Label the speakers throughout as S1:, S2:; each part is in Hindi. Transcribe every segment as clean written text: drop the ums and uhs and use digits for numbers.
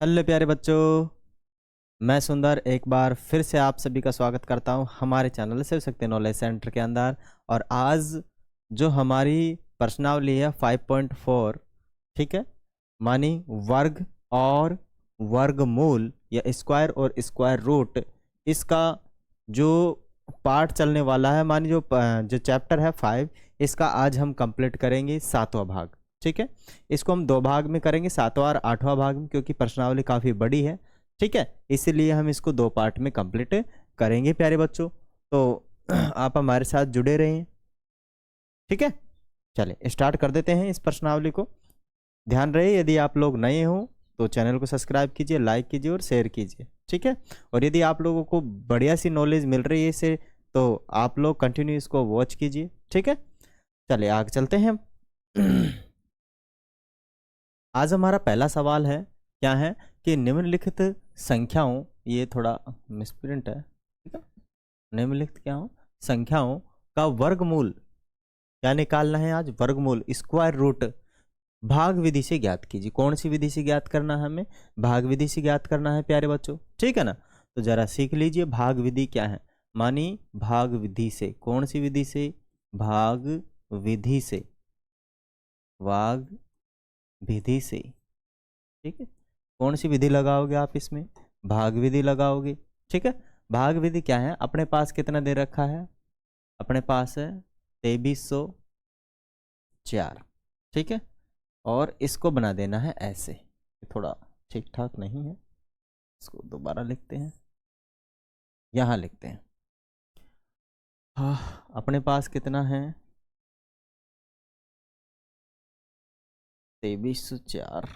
S1: हेलो प्यारे बच्चों, मैं सुंदर एक बार फिर से आप सभी का स्वागत करता हूं हमारे channel Shiv Shakti knowledge centre के अंदर। और आज जो हमारी प्रश्नावली है 5.4, ठीक है, मानी वर्ग और वर्गमूल या स्क्वायर और स्क्वायर रूट, इसका जो पार्ट चलने वाला है, मानी जो चैप्टर है 5, इसका आज हम कंप्लीट करेंगे 7वां भाग। ठीक है, इसको हम 2 भाग में करेंगे, 7वां और 8वां भाग में, क्योंकि प्रश्नावली काफ़ी बड़ी है। ठीक है, इसीलिए हम इसको 2 पार्ट में कंप्लीट करेंगे प्यारे बच्चों। तो आप हमारे साथ जुड़े रहें। ठीक है, चलिए स्टार्ट कर देते हैं इस प्रश्नावली को। ध्यान रहे, यदि आप लोग नए हो तो चैनल को सब्सक्राइब कीजिए, लाइक कीजिए और शेयर कीजिए। ठीक है, और यदि आप लोगों को बढ़िया सी नॉलेज मिल रही है इससे, तो आप लोग कंटिन्यू इसको वॉच कीजिए। ठीक है, चलिए आगे चलते हैं। आज हमारा पहला सवाल है, क्या है कि निम्नलिखित संख्याओं, ये थोड़ा मिसप्रिंट है, ठीक है, निम्नलिखित क्या हो संख्याओं का वर्गमूल क्या निकालना है आज, वर्गमूल स्क्वायर रूट भाग विधि से ज्ञात कीजिए। कौन सी विधि से ज्ञात करना है हमें? भाग विधि से ज्ञात करना है प्यारे बच्चों। ठीक है ना, तो जरा सीख लीजिए भाग विधि क्या है। मानी भाग विधि से, कौन सी विधि से? भाग विधि से, भाग विधि से। ठीक है, कौन सी विधि लगाओगे आप इसमें? भाग विधि लगाओगे। ठीक है, भाग विधि क्या है? अपने पास कितना दे रखा है? अपने पास है 2304। ठीक है, और इसको बना देना है ऐसे, थोड़ा ठीक ठाक नहीं है, इसको दोबारा लिखते हैं, यहां लिखते हैं। हाँ, अपने पास कितना है? 2304।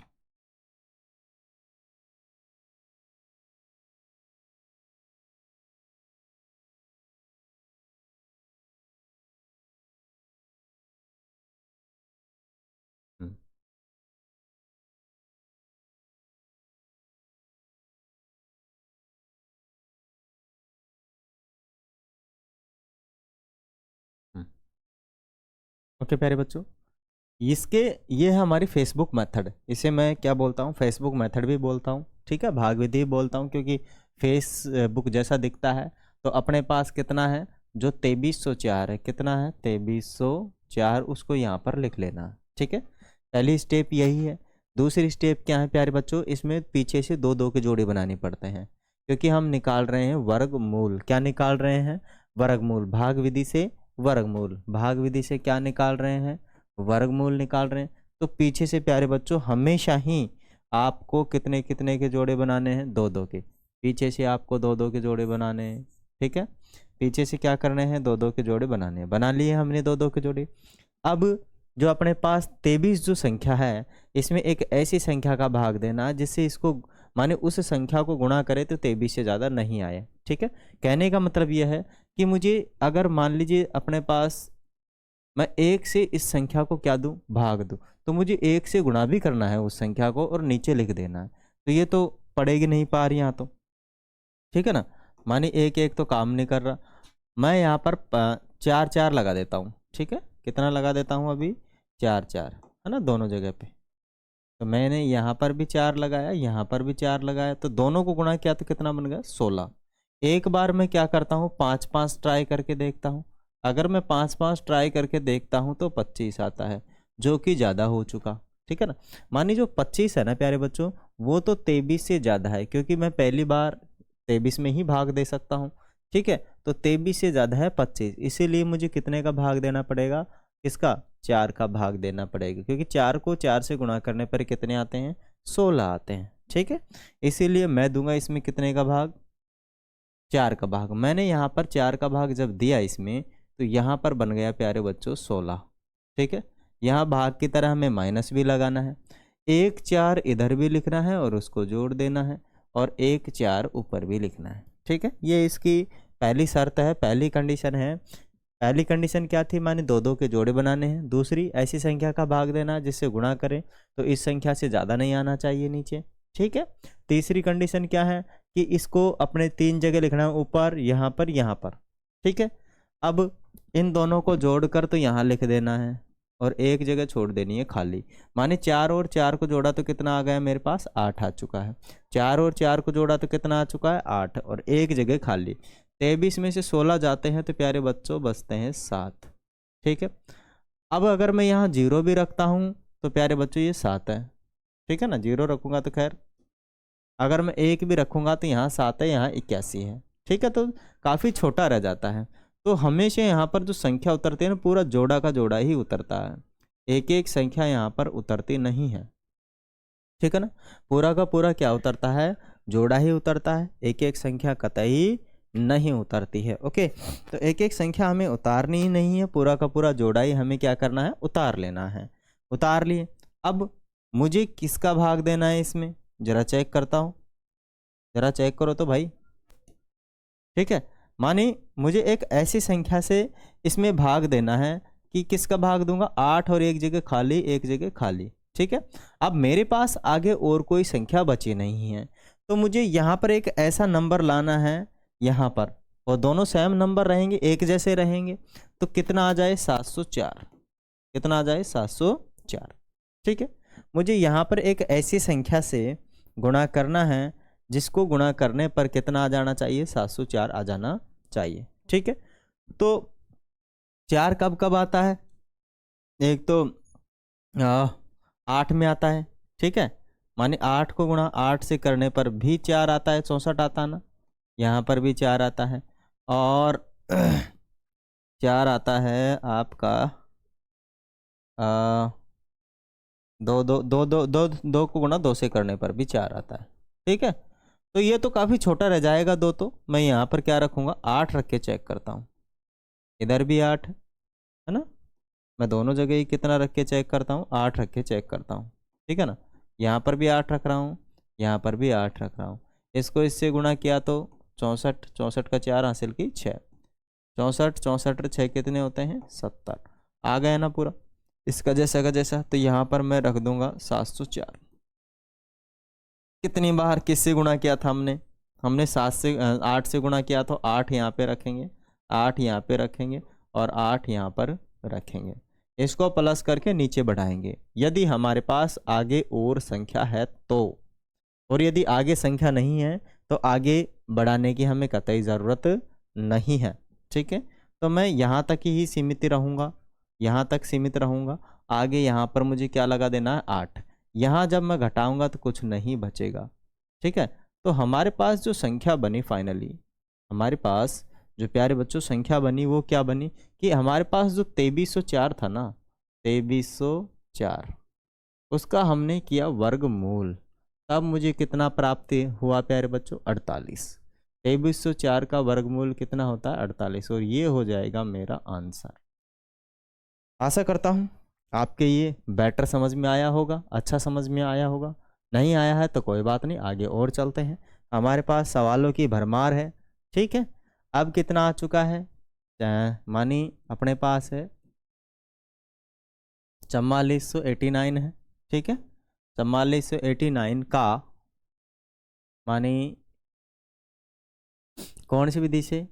S1: ओके प्यारे बच्चों, इसके ये है हमारी फेसबुक मेथड। इसे मैं क्या बोलता हूँ? फेसबुक मेथड भी बोलता हूँ। ठीक है, भाग विधि भी बोलता हूँ, क्योंकि फेसबुक जैसा दिखता है। तो अपने पास कितना है? जो 2304 है, कितना है? 2304, उसको यहाँ पर लिख लेना। ठीक है, पहली स्टेप यही है। दूसरी स्टेप क्या है प्यारे बच्चों? इसमें पीछे से 2 2 के जोड़े बनानी पड़ते हैं, क्योंकि हम निकाल रहे हैं वर्गमूल। क्या निकाल रहे हैं? वर्गमूल। भाग विधि से वर्गमूल, भाग विधि से क्या निकाल रहे हैं? वर्गमूल निकाल रहे हैं। तो पीछे से प्यारे बच्चों हमेशा ही आपको कितने कितने के जोड़े बनाने हैं? 2 2 के। पीछे से आपको 2 2 के जोड़े बनाने हैं। ठीक है, पीछे से क्या करने हैं? 2 2 के जोड़े बनाने हैं। बना लिए हमने 2 2 के जोड़े। अब जो अपने पास 23 जो संख्या है, इसमें एक ऐसी संख्या का भाग देना जिससे इसको, माने उस संख्या को गुणा करे तो 23 से ज़्यादा नहीं आए। ठीक है, कहने का मतलब यह है कि मुझे अगर मान लीजिए अपने पास मैं 1 से इस संख्या को क्या दूं? भाग दूं, तो मुझे 1 से गुणा भी करना है उस संख्या को और नीचे लिख देना है। तो ये तो पड़ेगी नहीं पार यहाँ तो। ठीक है ना, माने 1 1 तो काम नहीं कर रहा। मैं यहाँ पर 4 4 लगा देता हूँ। ठीक है, कितना लगा देता हूँ अभी? 4 4, है ना, दोनों जगह पे। तो मैंने यहाँ पर भी 4 लगाया, यहाँ पर भी 4 लगाया, तो दोनों को गुणा किया तो कितना बन गया? 16। एक बार मैं क्या करता हूँ? 5 5 ट्राई करके देखता हूँ। अगर मैं 5 5 ट्राई करके देखता हूँ तो 25 आता है, जो कि ज़्यादा हो चुका। ठीक है ना, मानिए जो 25 है ना प्यारे बच्चों, वो तो 23 से ज़्यादा है, क्योंकि मैं पहली बार 23 में ही भाग दे सकता हूँ। ठीक है, तो 23 से ज़्यादा है 25, इसीलिए मुझे कितने का भाग देना पड़ेगा? इसका 4 का भाग देना पड़ेगा, क्योंकि 4 को 4 से गुणा करने पर कितने आते हैं? 16 आते हैं। ठीक है, इसीलिए मैं दूंगा इसमें कितने का भाग? 4 का भाग। मैंने यहाँ पर 4 का भाग जब दिया इसमें, तो यहाँ पर बन गया प्यारे बच्चों 16। ठीक है, यहाँ भाग की तरह हमें माइनस भी लगाना है। 1 4 इधर भी लिखना है और उसको जोड़ देना है, और 1 4 ऊपर भी लिखना है। ठीक है, ये इसकी पहली शर्त है, पहली कंडीशन है। पहली कंडीशन क्या थी? माने 2 2 के जोड़े बनाने हैं। दूसरी, ऐसी संख्या का भाग देना जिससे गुणा करें तो इस संख्या से ज़्यादा नहीं आना चाहिए नीचे। ठीक है, तीसरी कंडीशन क्या है? कि इसको अपने 3 जगह लिखना है, ऊपर, यहाँ पर, यहाँ पर। ठीक है, अब इन दोनों को जोड़कर तो यहाँ लिख देना है, और एक जगह छोड़ देनी है खाली। माने 4 और 4 को जोड़ा तो कितना आ गया मेरे पास, 8 आ चुका है। 4 और 4 को जोड़ा तो कितना आ चुका है, 8, और एक जगह खाली। 23 में से 16 जाते हैं तो प्यारे बच्चों बचते हैं 7। ठीक है, अब अगर मैं यहाँ 0 भी रखता हूँ तो प्यारे बच्चों ये 7 है। ठीक है ना, 0 रखूँगा तो खैर, अगर मैं 1 भी रखूँगा तो यहाँ 7 है, यहाँ 81 है। ठीक है, तो काफ़ी छोटा रह जाता है। तो हमेशा यहाँ पर जो संख्या उतरती है ना, पूरा जोड़ा का जोड़ा ही उतरता है, एक एक संख्या यहाँ पर उतरती नहीं है। ठीक है ना, पूरा का पूरा क्या उतरता है, जोड़ा ही उतरता है, एक एक संख्या कतई नहीं उतरती है। ओके, तो एक एक संख्या हमें उतारनी ही नहीं है, पूरा का पूरा जोड़ा ही हमें क्या करना है, उतार लेना है। उतार लिए, अब मुझे किसका भाग देना है इसमें, जरा चेक करता हूँ, जरा चेक करो तो भाई। ठीक है, माने मुझे एक ऐसी संख्या से इसमें भाग देना है कि किसका भाग दूंगा, 8 और एक जगह खाली, एक जगह खाली। ठीक है, अब मेरे पास आगे और कोई संख्या बची नहीं है, तो मुझे यहाँ पर एक ऐसा नंबर लाना है यहाँ पर, और दोनों सेम नंबर रहेंगे, एक जैसे रहेंगे, तो कितना आ जाए, 704। कितना आ जाए, 704। ठीक है, मुझे यहाँ पर एक ऐसी संख्या से गुणा करना है जिसको गुणा करने पर कितना आ जाना चाहिए, 704 आ जाना चाहिए। ठीक है, तो 4 कब कब आता है, एक तो 8 में आता है। ठीक है, माने 8 को गुणा 8 से करने पर भी 4 आता है, 64 आता ना, यहाँ पर भी 4 आता है, और 4 आता है आपका दो दो दो दो दो दो को गुणा 2 से करने पर भी 4 आता है। ठीक है, तो ये तो काफ़ी छोटा रह जाएगा 2, तो मैं यहाँ पर क्या रखूँगा, 8 रख के चेक करता हूँ। इधर भी 8 है ना, मैं दोनों जगह ही कितना रख के चेक करता हूँ, 8 रख के चेक करता हूँ। ठीक है ना, यहाँ पर भी 8 रख रहा हूँ, यहाँ पर भी 8 रख रहा हूँ। इसको इससे गुणा किया तो 64, 64 का 4 हासिल की 6, 64, 64 और 6 कितने होते हैं, 70। आ गया ना पूरा, इसका जैसा का जैसा। तो यहाँ पर मैं रख दूंगा 704। कितनी बार किससे गुणा किया था हमने, हमने 8 से गुणा किया, तो 8 यहाँ पे रखेंगे, 8 यहाँ पे रखेंगे, और 8 यहाँ पर रखेंगे। इसको प्लस करके नीचे बढ़ाएंगे, यदि हमारे पास आगे और संख्या है तो, और यदि आगे संख्या नहीं है तो आगे बढ़ाने की हमें कतई ज़रूरत नहीं है। ठीक है, तो मैं यहाँ तक ही सीमित रहूँगा, यहाँ तक सीमित रहूँगा। आगे यहाँ पर मुझे क्या लगा देना है, 8। यहाँ जब मैं घटाऊँगा तो कुछ नहीं बचेगा। ठीक है, तो हमारे पास जो संख्या बनी फाइनली, हमारे पास जो प्यारे बच्चों संख्या बनी वो क्या बनी, कि हमारे पास जो 2304 था ना, 2304, उसका हमने किया वर्गमूल, तब मुझे कितना प्राप्त हुआ प्यारे बच्चों, 48। 2304 का वर्गमूल कितना होता है, 48, और ये हो जाएगा मेरा आंसर। आशा करता हूँ आपके ये बेटर समझ में आया होगा, अच्छा समझ में आया होगा। नहीं आया है तो कोई बात नहीं, आगे और चलते हैं, हमारे पास सवालों की भरमार है। ठीक है, अब कितना आ चुका है, मानी अपने पास है 4489 है। ठीक है, 4489 का मानी कौन सी विधि से,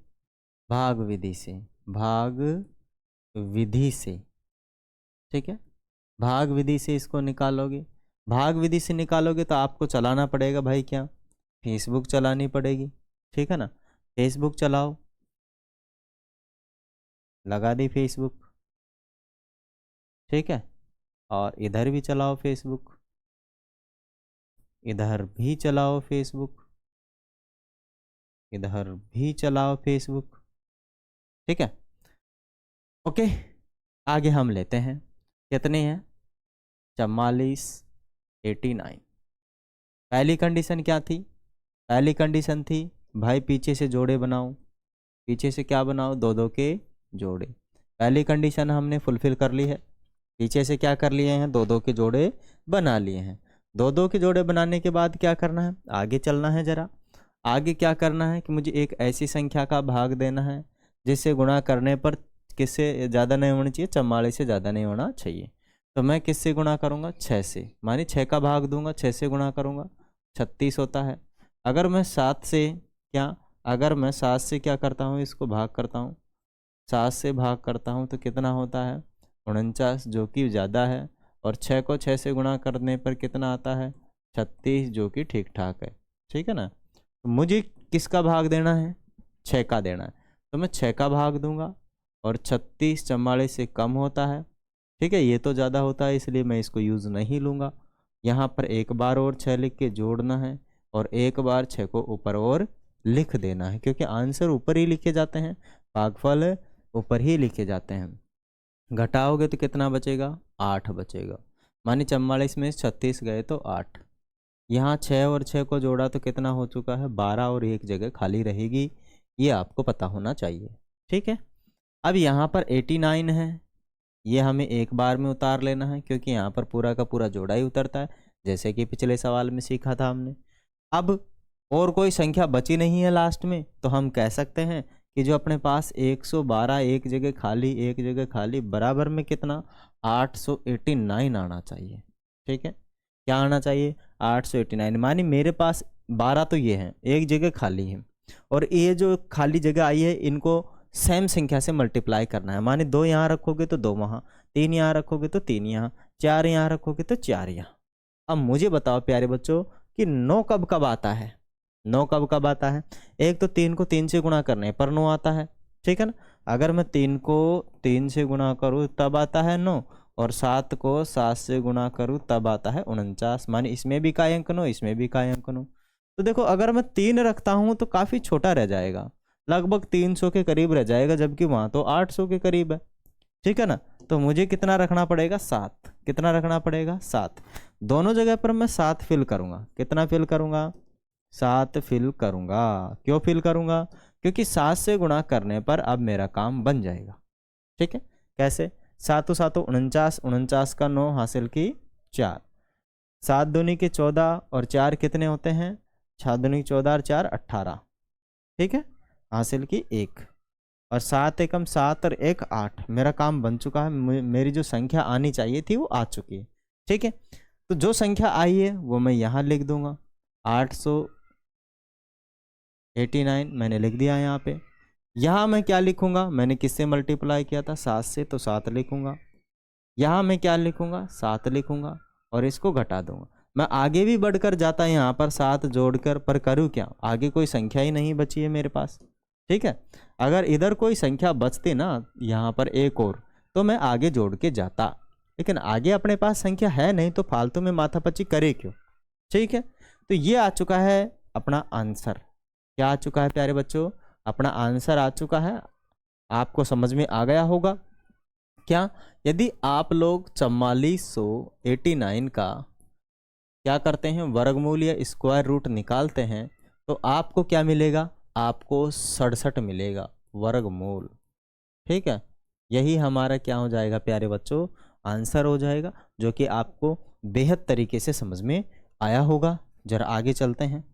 S1: भाग विधि से, भाग विधि से। ठीक है, भाग विधि से इसको निकालोगे, भाग विधि से निकालोगे तो आपको चलाना पड़ेगा भाई, क्या, फेसबुक चलानी पड़ेगी। ठीक है ना, फेसबुक चलाओ, लगा दी फेसबुक। ठीक है, और इधर भी चलाओ फेसबुक, इधर भी चलाओ फेसबुक, इधर भी चलाओ फेसबुक। ठीक है, ओके, आगे हम लेते हैं, कितने हैं, 4489। पहली कंडीशन क्या थी, पहली कंडीशन थी भाई पीछे से जोड़े बनाओ, पीछे से क्या बनाओ, 2 2 के जोड़े। पहली कंडीशन हमने फुलफिल कर ली है, पीछे से क्या कर लिए हैं, 2 2 के जोड़े बना लिए हैं। 2 2 के जोड़े बनाने के बाद क्या करना है, आगे चलना है। जरा आगे क्या करना है कि मुझे एक ऐसी संख्या का भाग देना है जिससे गुणा करने पर किससे ज़्यादा नहीं होना चाहिए, 44 से ज़्यादा नहीं होना चाहिए। तो मैं किससे गुणा करूँगा, 6 से, मानी 6 का भाग दूंगा, 6 से गुणा करूँगा, 36 होता है। अगर मैं 7 से क्या, अगर मैं 7 से क्या करता हूँ, इसको भाग करता हूँ, 7 से भाग करता हूँ तो कितना होता है, 49 जो कि ज़्यादा है, और 6 को 6 से गुणा करने पर कितना आता है 36 जो कि ठीक ठाक है। ठीक है ना, तो मुझे किसका भाग देना है 6 का देना है, तो मैं 6 का भाग दूंगा, और 36 44 से कम होता है। ठीक है, ये तो ज़्यादा होता है इसलिए मैं इसको यूज़ नहीं लूँगा। यहाँ पर एक बार और 6 लिख के जोड़ना है, और एक बार 6 को ऊपर और लिख देना है, क्योंकि आंसर ऊपर ही लिखे जाते हैं, भागफल ऊपर ही लिखे जाते हैं। घटाओगे तो कितना बचेगा 8 बचेगा, मानी 44 में 36 गए तो 8। यहाँ 6 और 6 को जोड़ा तो कितना हो चुका है 12, और एक जगह खाली रहेगी, ये आपको पता होना चाहिए। ठीक है, अब यहाँ पर 89 है, ये हमें एक बार में उतार लेना है, क्योंकि यहाँ पर पूरा का पूरा जोड़ा ही उतरता है, जैसे कि पिछले सवाल में सीखा था हमने। अब और कोई संख्या बची नहीं है लास्ट में, तो हम कह सकते हैं कि जो अपने पास 112 एक जगह खाली बराबर में कितना 889 आना चाहिए। ठीक है, क्या आना चाहिए 889, मानी मेरे पास 12 तो ये हैं, एक जगह खाली है, और ये जो खाली जगह आई है इनको सेम संख्या से मल्टीप्लाई करना है। माने 2 यहाँ रखोगे तो 2 वहाँ, 3 यहाँ रखोगे तो 3 यहाँ, 4 यहाँ रखोगे तो 4 यहाँ। अब मुझे बताओ प्यारे बच्चों कि 9 कब कब आता है, 9 कब कब आता है। एक तो 3 को 3 से गुणा करने पर 9 आता है। ठीक है ना, अगर मैं 3 को 3 से गुणा करूँ तब आता है 9, और 7 को 7 से गुणा करूँ तब आता है 49। माने इसमें भी काय अंक 9, इसमें भी काय अंक 9। तो देखो अगर मैं 3 रखता हूँ तो काफ़ी छोटा रह जाएगा, लगभग 300 के करीब रह जाएगा, जबकि वहाँ तो 800 के करीब है। ठीक है ना, तो मुझे कितना रखना पड़ेगा 7, कितना रखना पड़ेगा 7। दोनों जगह पर मैं 7 फिल करूँगा, कितना फिल करूँगा 7 फिल करूँगा। क्यों फिल करूँगा, क्योंकि 7 से गुणा करने पर अब मेरा काम बन जाएगा। ठीक है, कैसे 7 7 49, 49 का 9 हासिल की 4, 7 दूनी के 14 और 4 कितने होते हैं 6 दूनी 14 और 4 18। ठीक है, हासिल की 1, और 7 एकम 7 और 1 8। मेरा काम बन चुका है, मेरी जो संख्या आनी चाहिए थी वो आ चुकी है। ठीक है, तो जो संख्या आई है वो मैं यहाँ लिख दूंगा 889 मैंने लिख दिया यहाँ पे। यहाँ मैं क्या लिखूंगा, मैंने किससे मल्टीप्लाई किया था 7 से, तो 7 लिखूंगा। यहाँ मैं क्या लिखूंगा 7 लिखूंगा, और इसको घटा दूंगा। मैं आगे भी बढ़कर जाता यहाँ पर 7 जोड़कर, पर करूँ क्या, आगे कोई संख्या ही नहीं बची है मेरे पास। ठीक है, अगर इधर कोई संख्या बचती ना यहाँ पर एक और, तो मैं आगे जोड़ के जाता, लेकिन आगे अपने पास संख्या है नहीं, तो फालतू में माथापच्ची करे क्यों। ठीक है, तो ये आ चुका है अपना आंसर। क्या आ चुका है प्यारे बच्चों, अपना आंसर आ चुका है। आपको समझ में आ गया होगा क्या। यदि आप लोग 4489 का क्या करते हैं वर्गमूल या स्क्वायर रूट निकालते हैं, तो आपको क्या मिलेगा, आपको 67 मिलेगा वर्गमूल। ठीक है, यही हमारा क्या हो जाएगा प्यारे बच्चों, आंसर हो जाएगा, जो कि आपको बेहद तरीके से समझ में आया होगा। जरा आगे चलते हैं।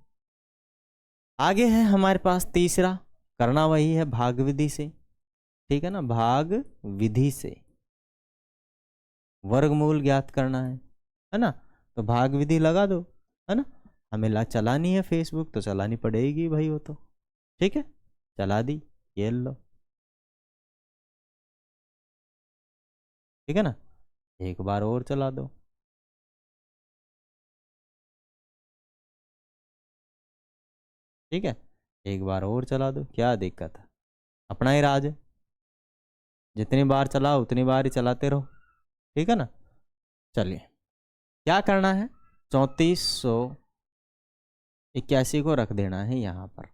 S1: आगे है हमारे पास तीसरा, करना वही है भाग विधि से। ठीक है ना, भाग विधि से वर्गमूल ज्ञात करना है ना, तो भाग विधि लगा दो, है ना। हमें चलानी है फेसबुक, तो चलानी पड़ेगी भाई वो तो। ठीक है, चला दी, ये लो। ठीक है ना, एक बार और चला दो। ठीक है, एक बार और चला दो, क्या दिक्कत है, अपना ही राज है, जितनी बार चलाओ उतनी बार ही चलाते रहो। ठीक है ना, चलिए क्या करना है, 3481 को रख देना है यहाँ पर।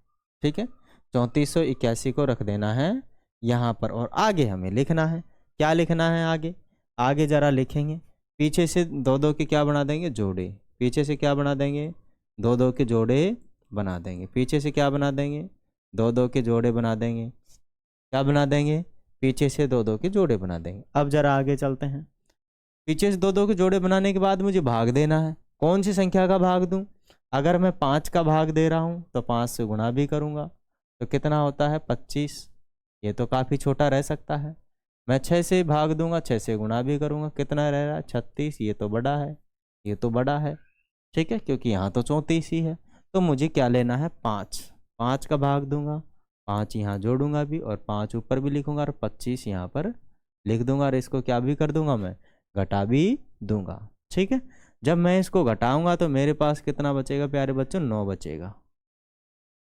S1: ठीक है, 3481 को रख देना है यहाँ पर, और आगे हमें लिखना है, क्या लिखना है आगे, आगे जरा लिखेंगे। पीछे से 2 2 के क्या बना देंगे जोड़े, पीछे से क्या बना देंगे 2 2 के जोड़े बना देंगे, पीछे से क्या बना देंगे 2 2 के जोड़े बना देंगे, क्या बना देंगे पीछे से 2 2 के जोड़े बना देंगे। अब जरा आगे चलते हैं। पीछे से 2 2 के जोड़े बनाने के बाद मुझे भाग देना है, कौन सी संख्या का भाग दूं। अगर मैं 5 का भाग दे रहा हूं तो 5 से गुणा भी करूंगा, तो कितना होता है 25। ये तो काफ़ी छोटा रह सकता है। मैं 6 से भाग दूंगा, 6 से गुणा भी करूंगा, कितना रह रहा है 36। ये तो बड़ा है, ये तो बड़ा है। ठीक है, क्योंकि यहाँ तो 34 ही है। तो मुझे क्या लेना है 5, 5 का भाग दूंगा, 5 यहाँ जोड़ूंगा भी, और 5 ऊपर भी लिखूंगा, और 25 यहाँ पर लिख दूंगा और इसको क्या भी कर दूंगा, मैं घटा भी दूंगा। ठीक है, जब मैं इसको घटाऊंगा तो मेरे पास कितना बचेगा प्यारे बच्चों, 9 बचेगा,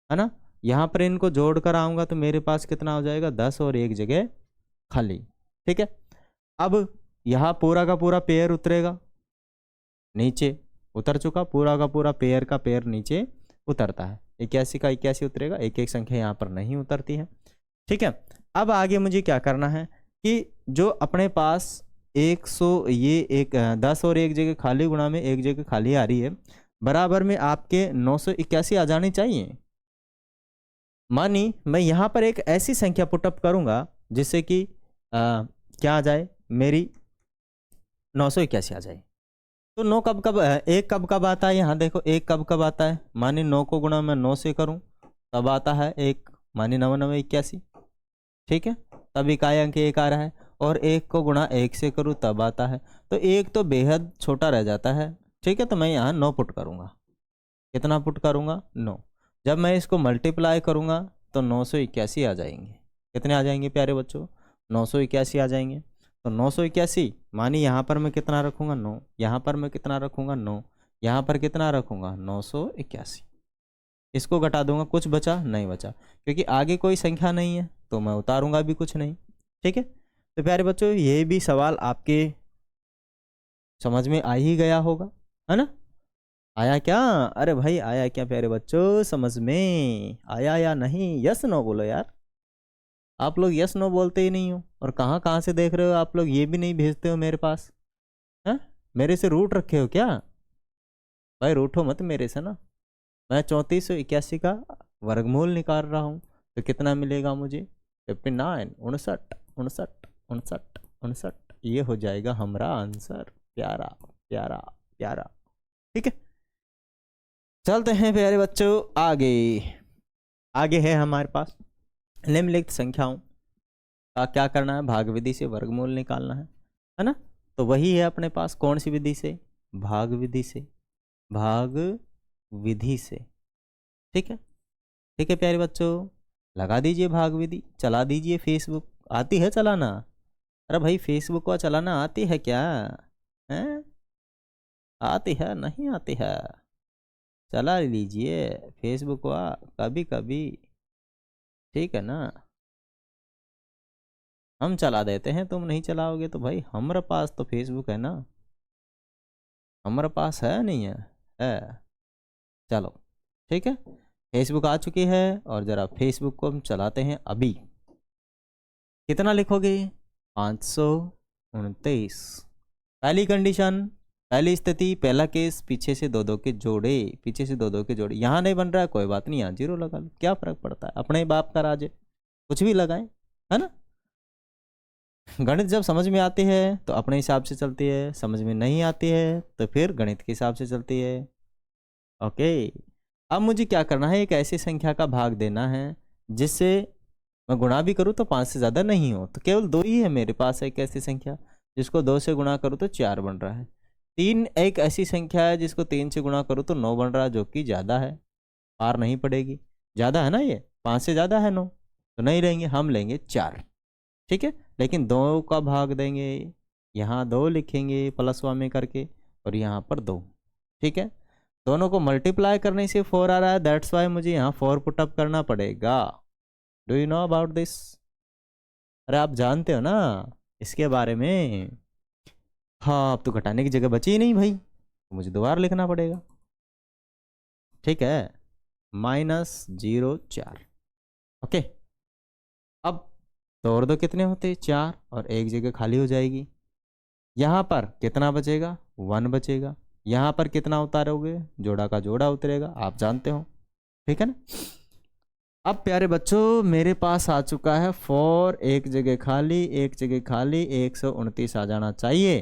S1: है ना। यहाँ पर इनको जोड़ कर आऊंगा तो मेरे पास कितना हो जाएगा, 10 और एक जगह खाली। ठीक है, अब यहाँ पूरा का पूरा पेयर उतरेगा, नीचे उतर चुका, पूरा का पूरा पेयर का पेयर नीचे उतरता है। 81 का 81 उतरेगा, एक एक संख्या यहाँ पर नहीं उतरती है। ठीक है, अब आगे मुझे क्या करना है कि जो अपने पास 100 ये एक 10 और एक जगह खाली गुणा में एक जगह खाली आ रही है, बराबर में आपके 981 आ जानी चाहिए। मानी मैं यहाँ पर एक ऐसी संख्या पुटअप करूँगा जिससे कि क्या आ जाए, मेरी 981 आ जाए। तो 9 कब कब एक कब कब आता है, यहाँ देखो एक कब कब आता है, मानी 9 को गुणा मैं 9 से करूँ तब आता है एक, मानी 9 9 81। ठीक है, तब इकाई अंक एक आ रहा है, और एक को गुणा एक से करूँ तब आता है, तो एक तो बेहद छोटा रह जाता है। ठीक है, तो मैं यहाँ 9 पुट करूँगा। कितना पुट करूँगा, 9। जब मैं इसको मल्टीप्लाई करूँगा तो 981 आ जाएंगे। कितने आ जाएंगे प्यारे बच्चों, 981 आ जाएंगे। तो 981 मानी यहाँ पर मैं कितना रखूँगा, 9, यहाँ पर मैं कितना रखूँगा, 9, यहाँ पर कितना रखूँगा, 981। इसको घटा दूंगा, कुछ बचा नहीं बचा, क्योंकि आगे कोई संख्या नहीं है तो मैं उतारूंगा भी कुछ नहीं। ठीक है, तो प्यारे बच्चों ये भी सवाल आपके समझ में आ ही गया होगा, है ना। आया क्या, अरे भाई आया क्या प्यारे बच्चों, समझ में आया या नहीं, यस नो बोलो यार। आप लोग यस नो बोलते ही नहीं हो, और कहाँ कहाँ से देख रहे हो आप लोग, ये भी नहीं भेजते हो मेरे पास, हैं। मेरे से रूठ रखे हो क्या, भाई रूठो मत मेरे से ना। मैं 3481 का वर्गमूल निकाल रहा हूँ, तो कितना मिलेगा मुझे, 59, 59, 59, 59, 59। ये हो जाएगा हमारा आंसर। प्यारा प्यारा प्यारा। ठीक है, चलते हैं प्यारे बच्चों आगे। आगे है हमारे पास निम्नलिखित संख्याओं का क्या करना है, भाग विधि से वर्गमूल निकालना है ना। तो वही है अपने पास, कौन सी विधि से, भाग विधि से, भाग विधि से। ठीक है, ठीक है प्यारे बच्चों, लगा दीजिए भाग विधि, चला दीजिए फेसबुक। आती है चलाना, अरे भाई फेसबुक को चलाना आती है क्या, हैं, आती है नहीं आती है, चला लीजिए फेसबुक वा कभी कभी। ठीक है ना, हम चला देते हैं, तुम नहीं चलाओगे तो भाई हमारे पास तो फेसबुक है ना, हमारे पास है नहीं है। चलो ठीक है, फेसबुक आ चुकी है, और ज़रा फेसबुक को हम चलाते हैं अभी। कितना लिखोगे, 529। पहली कंडीशन, पहली स्थिति, पहला केस, पीछे से दो दो के जोड़े, पीछे से दो दो के जोड़े। यहाँ नहीं बन रहा है कोई बात नहीं, यहाँ 0 लगा लो, क्या फर्क पड़ता है, अपने बाप का राज है, कुछ भी लगाएं, है ना। गणित जब समझ में आती है तो अपने हिसाब से चलती है, समझ में नहीं आती है तो फिर गणित के हिसाब से चलती है। ओके, अब मुझे क्या करना है, एक ऐसी संख्या का भाग देना है जिससे मैं गुणा भी करूँ तो 5 से ज़्यादा नहीं हो, तो केवल 2 ही है मेरे पास। एक ऐसी संख्या जिसको 2 से गुणा करूँ तो 4 बन रहा है। 3 एक ऐसी संख्या है जिसको 3 से गुणा करूँ तो 9 बन रहा है, जो कि ज़्यादा है, पार नहीं पड़ेगी, ज़्यादा है ना, ये 5 से ज़्यादा है 9, तो नहीं लेंगे, हम लेंगे 4। ठीक है, लेकिन 2 का भाग देंगे, यहाँ 2 लिखेंगे प्लसवा में करके, और यहाँ पर 2। ठीक है, दोनों को मल्टीप्लाई करने से 4 आ रहा है, दैट्स वाई मुझे यहाँ 4 पुटअप करना पड़ेगा। Do you know about this, अरे आप जानते हो ना इसके बारे में। हाँ, अब तो घटाने की जगह बची ही नहीं भाई, तो मुझे दोबारा लिखना पड़ेगा। ठीक है, -0 4। ओके, अब 2 और 2 कितने होते, 4, और एक जगह खाली हो जाएगी। यहाँ पर कितना बचेगा, 1 बचेगा। यहाँ पर कितना उतारोगे, जोड़ा का जोड़ा उतरेगा, आप जानते हो। ठीक है ना। अब प्यारे बच्चों मेरे पास आ चुका है 4, एक जगह खाली, एक जगह खाली, 129 आ जाना चाहिए।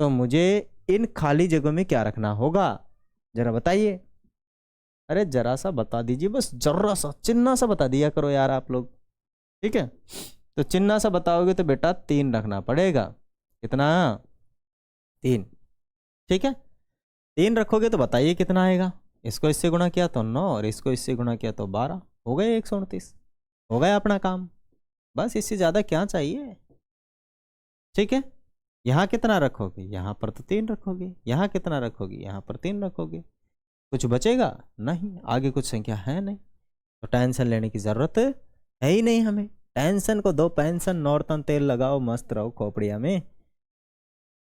S1: तो मुझे इन खाली जगहों में क्या रखना होगा, जरा बताइए। अरे जरा सा बता दीजिए, बस जरा सा चिन्ना सा बता दिया करो यार आप लोग। ठीक है, तो चिन्ना सा बताओगे तो बेटा 3 रखना पड़ेगा। कितना, 3। ठीक है, 3 रखोगे तो बताइए कितना आएगा। इसको इससे गुणा किया तो 9, और इसको इससे गुणा किया तो 12, हो गए 129, हो गया अपना काम। बस इससे ज़्यादा क्या चाहिए। ठीक है, यहाँ कितना रखोगे, यहाँ पर तो 3 रखोगे, यहाँ कितना रखोगे, यहाँ पर 3 रखोगे, कुछ बचेगा नहीं, आगे कुछ संख्या है नहीं, तो टेंशन लेने की ज़रूरत है ही नहीं हमें। टेंशन को दो पेंशन, नॉर्तन तेल लगाओ, मस्त रहो खोपड़िया में।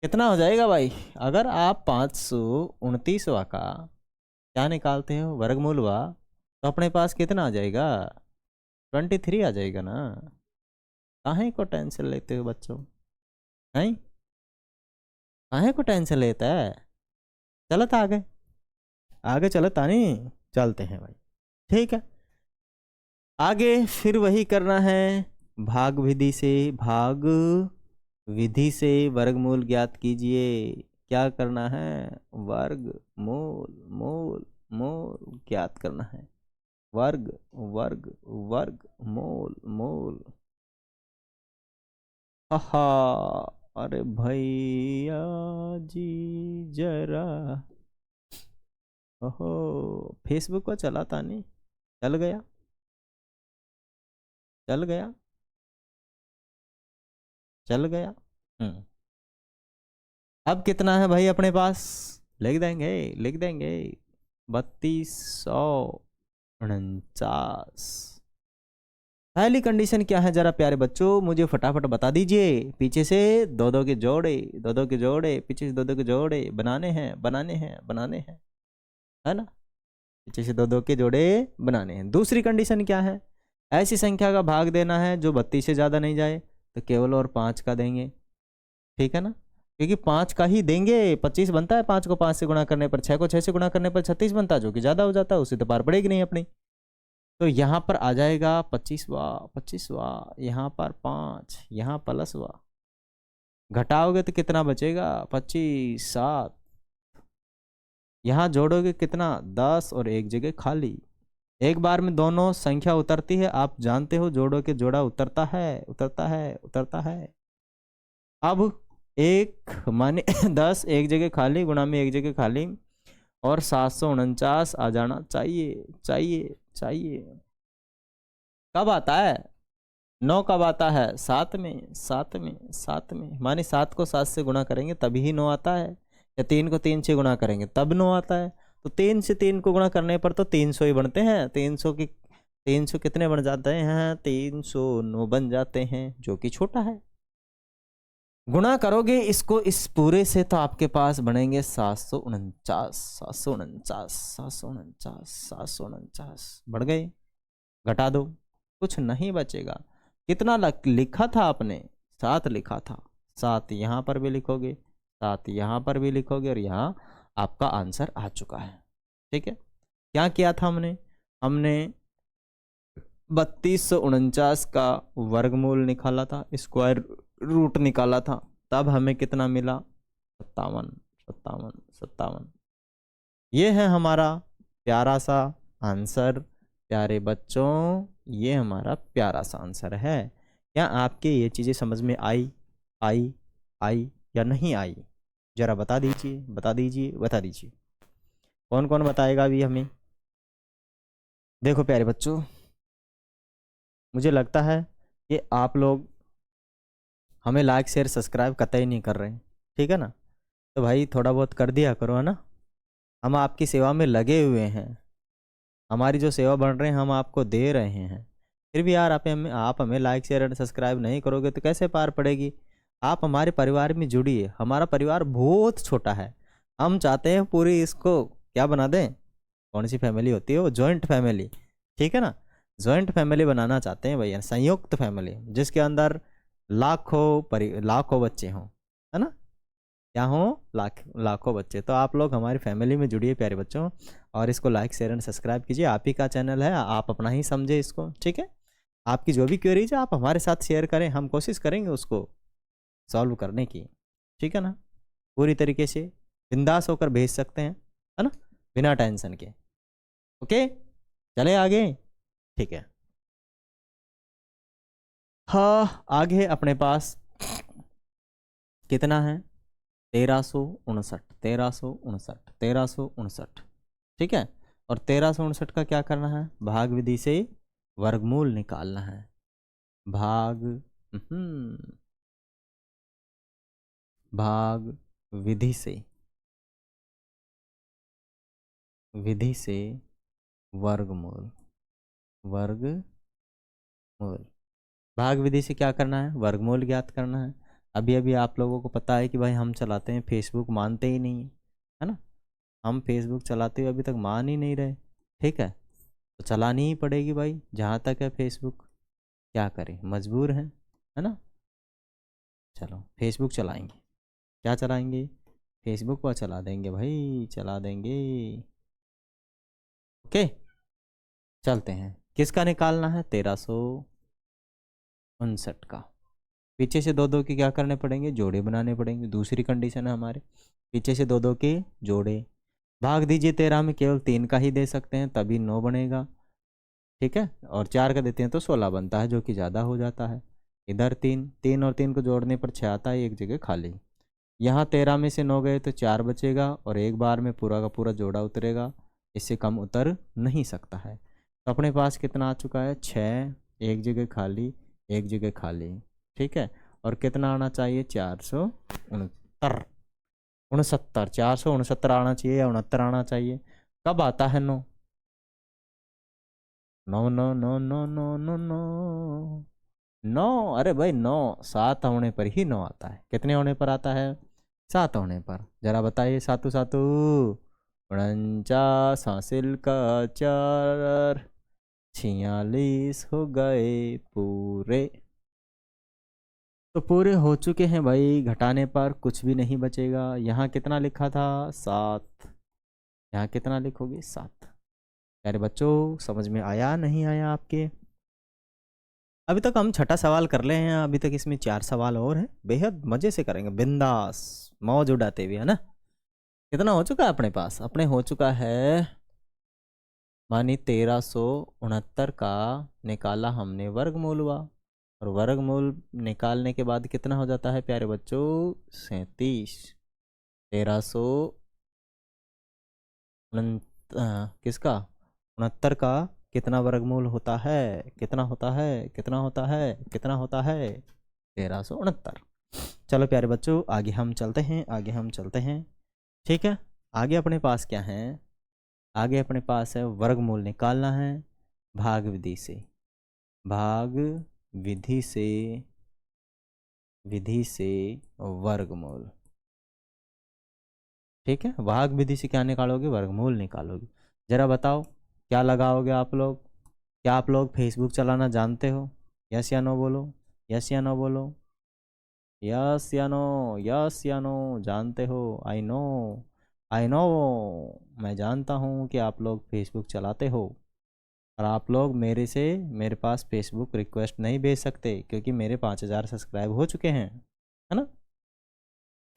S1: कितना हो जाएगा भाई, अगर आप 529वां का क्या निकालते हो, वर्गमूल हुआ, तो अपने पास कितना आ जाएगा, 23 आ जाएगा ना। काहे को टेंशन लेते हो बच्चों, नहीं काहे को टेंशन लेता है। चलत आगे, आगे चलता नहीं, चलते हैं भाई। ठीक है, आगे फिर वही करना है, भाग विधि से, भाग विधि से वर्गमूल ज्ञात कीजिए। क्या करना है, वर्ग मूल, मूल मूल ज्ञात करना है, वर्ग वर्ग वर्ग मूल मूल। हा, अरे भैया जी जरा, ओहो फेसबुक को चलाता नहीं, चल गया, चल गया, चल गया। अब कितना है भाई अपने पास, लिख देंगे, लिख देंगे, 3249। पहली कंडीशन क्या है जरा प्यारे बच्चों मुझे फटाफट बता दीजिए। पीछे से दो दो के जोड़े, दो दो के जोड़े, पीछे से दो दो के जोड़े बनाने हैं, बनाने हैं, बनाने हैं, है ना। पीछे से दो दो के जोड़े बनाने हैं। दूसरी कंडीशन क्या है, ऐसी संख्या का भाग देना है जो 32 से ज़्यादा नहीं जाए, तो केवल और 5 का देंगे, ठीक है ना, क्योंकि 5 का ही देंगे। 25 बनता है, 5 को 5 से गुणा करने पर, 6 को 6 से गुणा करने पर 36 बनता है, जो कि ज़्यादा हो जाता है, उसे तो पार पड़ेगी नहीं अपनी। तो यहाँ पर आ जाएगा 25वां, 25वां, यहाँ पर 5, यहाँ प्लसवां, घटाओगे तो कितना बचेगा, 25, 7, यहाँ जोड़ोगे कितना, 10 और एक जगह खाली। एक बार में दोनों संख्या उतरती है, आप जानते हो, जोड़ो के जोड़ा उतरता है, उतरता है, उतरता है। अब एक माने 10 एक जगह खाली, गुणा में एक जगह खाली, और 749 आ जाना चाहिए, चाहिए, चाहिए। कब आता है, 9 कब आता है, 7 में, 7 में, 7 में, माने 7 को 7 से गुणा करेंगे तभी ही 9 आता है, या 3 को 3 से गुणा करेंगे तब 9 आता है। तो 3 से 3 को गुणा करने पर तो 300 ही बनते हैं, 300 कितने बन जाते हैं, 309 बन जाते हैं, जो कि छोटा है। गुणा करोगे इसको इस पूरे से तो आपके पास बनेंगे 749, 749, 749, 749, बढ़ गए, घटा दो, कुछ नहीं बचेगा। कितना लिखा था आपने, 7 लिखा था, 7 यहाँ पर भी लिखोगे, 7 यहाँ पर भी लिखोगे, और यहाँ आपका आंसर आ चुका है। ठीक है, क्या किया था हमने, हमने 3249 का वर्गमूल निकाला था, स्क्वायर रूट निकाला था, तब हमें कितना मिला, 57, 57, 57। ये है हमारा प्यारा सा आंसर। प्यारे बच्चों ये हमारा प्यारा सा आंसर है। क्या आपके ये चीज़ें समझ में आई, आई, आई या नहीं आई, जरा बता दीजिए, बता दीजिए, बता दीजिए। कौन कौन बताएगा अभी हमें। देखो प्यारे बच्चों, मुझे लगता है कि आप लोग हमें लाइक शेयर सब्सक्राइब कतई नहीं कर रहे हैं, ठीक है ना। तो भाई थोड़ा बहुत कर दिया करो, है ना। हम आपकी सेवा में लगे हुए हैं, हमारी जो सेवा बन रहे हैं हम आपको दे रहे हैं, फिर भी यार आप हमें लाइक शेयर एंड सब्सक्राइब नहीं करोगे तो कैसे पार पड़ेगी। आप हमारे परिवार में जुड़िए, हमारा परिवार बहुत छोटा है, हम चाहते हैं पूरी इसको क्या बना दें, कौन सी फैमिली होती है वो, जॉइंट फैमिली, ठीक है ना। जॉइंट फैमिली बनाना चाहते हैं भैया, संयुक्त फैमिली जिसके अंदर लाखों बच्चे हों, है ना, क्या हो, लाखों बच्चे। तो आप लोग हमारी फैमिली में जुड़िए प्यारे बच्चों, और इसको लाइक शेयर एंड सब्सक्राइब कीजिए। आप ही का चैनल है, आप अपना ही समझे इसको, ठीक है। आपकी जो भी क्वेरीज है आप हमारे साथ शेयर करें, हम कोशिश करेंगे उसको सॉल्व करने की, ठीक है ना। पूरी तरीके से बिंदास होकर भेज सकते हैं, है ना, बिना टेंशन के। ओके, चले आगे, ठीक है। हाँ, आगे अपने पास कितना है, 1359, 1359, 1359, ठीक है। और 1359 का क्या करना है, भाग विधि से वर्गमूल निकालना है। भाग भाग विधि से वर्गमूल भाग विधि से क्या करना है, वर्गमूल ज्ञात करना है। अभी अभी आप लोगों को पता है कि भाई हम चलाते हैं फेसबुक, मानते ही नहीं है ना, हम फेसबुक चलाते हुए अभी तक मान ही नहीं रहे। ठीक है, तो चलानी ही पड़ेगी भाई, जहाँ तक है फेसबुक, क्या करें, मजबूर हैं, है ना। चलो फेसबुक चलाएंगे, क्या चलाएंगे, फेसबुक पर चला देंगे भाई, चला देंगे। ओके, चलते हैं। किसका निकालना है, 1359 का। पीछे से दो दो के क्या करने पड़ेंगे, जोड़े बनाने पड़ेंगे, दूसरी कंडीशन है हमारे, पीछे से दो दो के जोड़े। भाग दीजिए 13 में, केवल 3 का ही दे सकते हैं तभी 9 बनेगा। ठीक है, और 4 का देते हैं तो 16 बनता है, जो कि ज़्यादा हो जाता है। इधर 3, 3 और 3 को जोड़ने पर 6 आता है, एक जगह खाली। यहाँ 13 में से 9 गए तो 4 बचेगा, और एक बार में पूरा का पूरा जोड़ा उतरेगा, इससे कम उतर नहीं सकता है। तो अपने पास कितना आ चुका है, 6, एक जगह खाली, एक जगह खाली। ठीक है, और कितना आना चाहिए, 469, 469 आना चाहिए या 69 आना चाहिए। कब आता है 9, 9 9 9 9 9 9 9 9, अरे भाई 9, 7 होने पर ही 9 आता है। कितने होने पर आता है, 7 होने पर। जरा बताइए, सातु सातु 49 हासिल का 4, 46 हो गए पूरे। तो पूरे हो चुके हैं भाई, घटाने पर कुछ भी नहीं बचेगा। यहाँ कितना लिखा था, 7, यहाँ कितना लिखोगे, 7। प्यारे बच्चों, समझ में आया नहीं आया आपके। अभी तक हम छठा सवाल कर ले हैं, अभी तक इसमें 4 सवाल और हैं, बेहद मजे से करेंगे, बिंदास मौज उड़ाते हुए, है ना। कितना हो चुका है अपने पास, अपने हो चुका है मानी 1369 का निकाला हमने वर्गमूल हुआ, और वर्गमूल निकालने के बाद कितना हो जाता है प्यारे बच्चों, 37। 1300 किसका, 69 का कितना वर्गमूल होता है, कितना होता है, कितना होता है, कितना होता है, 1369। चलो प्यारे बच्चों, आगे हम चलते हैं, आगे हम चलते हैं। ठीक है, आगे अपने पास क्या है, आगे अपने पास है वर्गमूल निकालना है भाग विधि से, भाग विधि से, विधि से वर्गमूल। ठीक है, भाग विधि से क्या निकालोगे, वर्गमूल निकालोगे। जरा बताओ क्या लगाओगे आप लोग, क्या आप लोग फेसबुक चलाना जानते हो, यस या नो बोलो, यस या नो बोलो, यस या नो, यस या नो, जानते हो, आई नो, आई नो, मैं जानता हूँ कि आप लोग फेसबुक चलाते हो, और आप लोग मेरे पास फेसबुक रिक्वेस्ट नहीं भेज सकते क्योंकि मेरे 5000 सब्सक्राइब हो चुके हैं, है ना।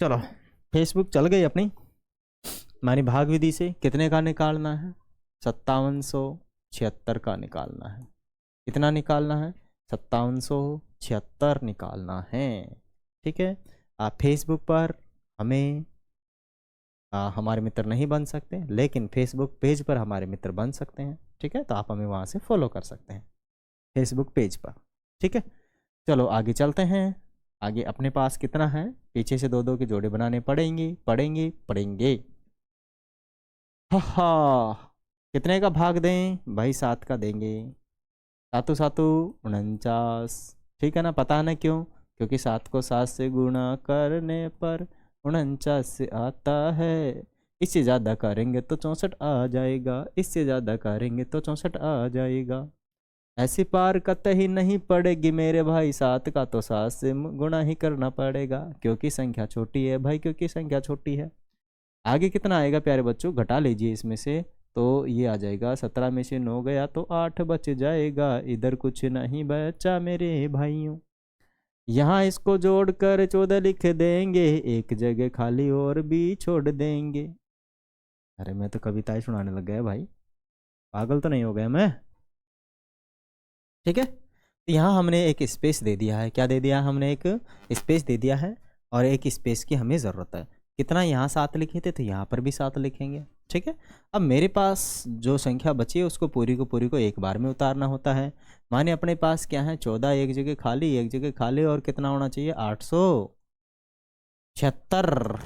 S1: चलो फेसबुक चल गई अपनी। हमारी भाग विधि से कितने का निकालना है, 5776 का निकालना है। कितना निकालना है, 5776 निकालना है। ठीक है, आप फेसबुक पर हमें हमारे मित्र नहीं बन सकते, लेकिन फेसबुक पेज पर हमारे मित्र बन सकते हैं। ठीक है, तो आप हमें वहाँ से फॉलो कर सकते हैं फेसबुक पेज पर। ठीक है, चलो आगे चलते हैं। आगे अपने पास कितना है, पीछे से दो दो के जोड़े बनाने पड़ेंगे, पड़ेंगे पड़ेंगे। हा, कितने का भाग दें भाई, 7 का देंगे, सातु सातु 49। ठीक है ना, पता है ना क्यों, क्योंकि 7 को 7 से गुणा करने पर 49 से आता है, इससे ज़्यादा करेंगे तो 64 आ जाएगा, इससे ज़्यादा करेंगे तो 64 आ जाएगा। ऐसी पार कतई नहीं पड़ेगी मेरे भाई, 7 का तो 7 से गुणा ही करना पड़ेगा, क्योंकि संख्या छोटी है भाई, क्योंकि संख्या छोटी है। आगे कितना आएगा प्यारे बच्चों, घटा लीजिए इसमें से, तो ये आ जाएगा 17 में से 9 गया तो 8 बच जाएगा, इधर कुछ नहीं बचा मेरे भाइयों। यहाँ इसको जोड़कर 14 लिख देंगे, एक जगह खाली और भी छोड़ देंगे। अरे मैं तो कविताएं सुनाने लग गया भाई, पागल तो नहीं हो गया मैं। ठीक है, तो यहाँ हमने एक स्पेस दे दिया है, क्या दे दिया, हमने एक स्पेस दे दिया है, और एक स्पेस की हमें ज़रूरत है। कितना, यहाँ 7 लिखे थे तो यहाँ पर भी 7 लिखेंगे, ठीक है। अब मेरे पास जो संख्या बची है उसको पूरी को एक बार में उतारना होता है। माने अपने पास क्या है, 14 एक जगह खाली, एक जगह खाली, और कितना होना चाहिए, 876,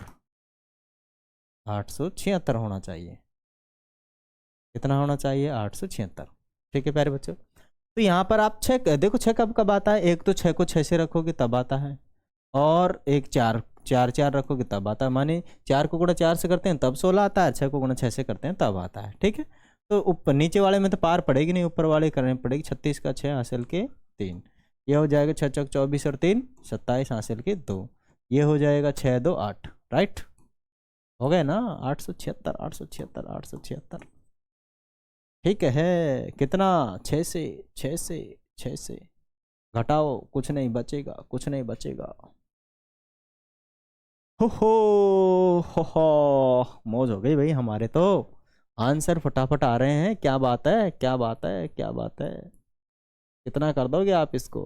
S1: 876 होना चाहिए। कितना होना चाहिए, 876। ठीक है प्यारे बच्चों, तो यहाँ पर आप छः देखो, छः कब कब आता है, एक तो छः को छः से रखोगे तब आता है, और एक चार चार चार रखोगे तब आता है। माने चार को गुणा चार से करते हैं तब 16 आता है, छः को गुणा छः से करते हैं तब आता है। ठीक है, तो ऊपर नीचे वाले में तो पार पड़ेगी नहीं, ऊपर वाले करनी पड़ेगी। 36 का 6 हासिल के 3, ये हो जाएगा 6 चौक 24 और 3 27 हासिल के 2, ये हो जाएगा 6 2 8। राइट, हो गए ना, 876 876 876। ठीक है, कितना, 6 से 6 से 6 से घटाओ, कुछ नहीं बचेगा, कुछ नहीं बचेगा। हो मौज हो गई भाई हमारे तो, आंसर फटाफट आ रहे हैं। क्या बात है, क्या बात है, क्या बात है। कितना कर दोगे आप इसको,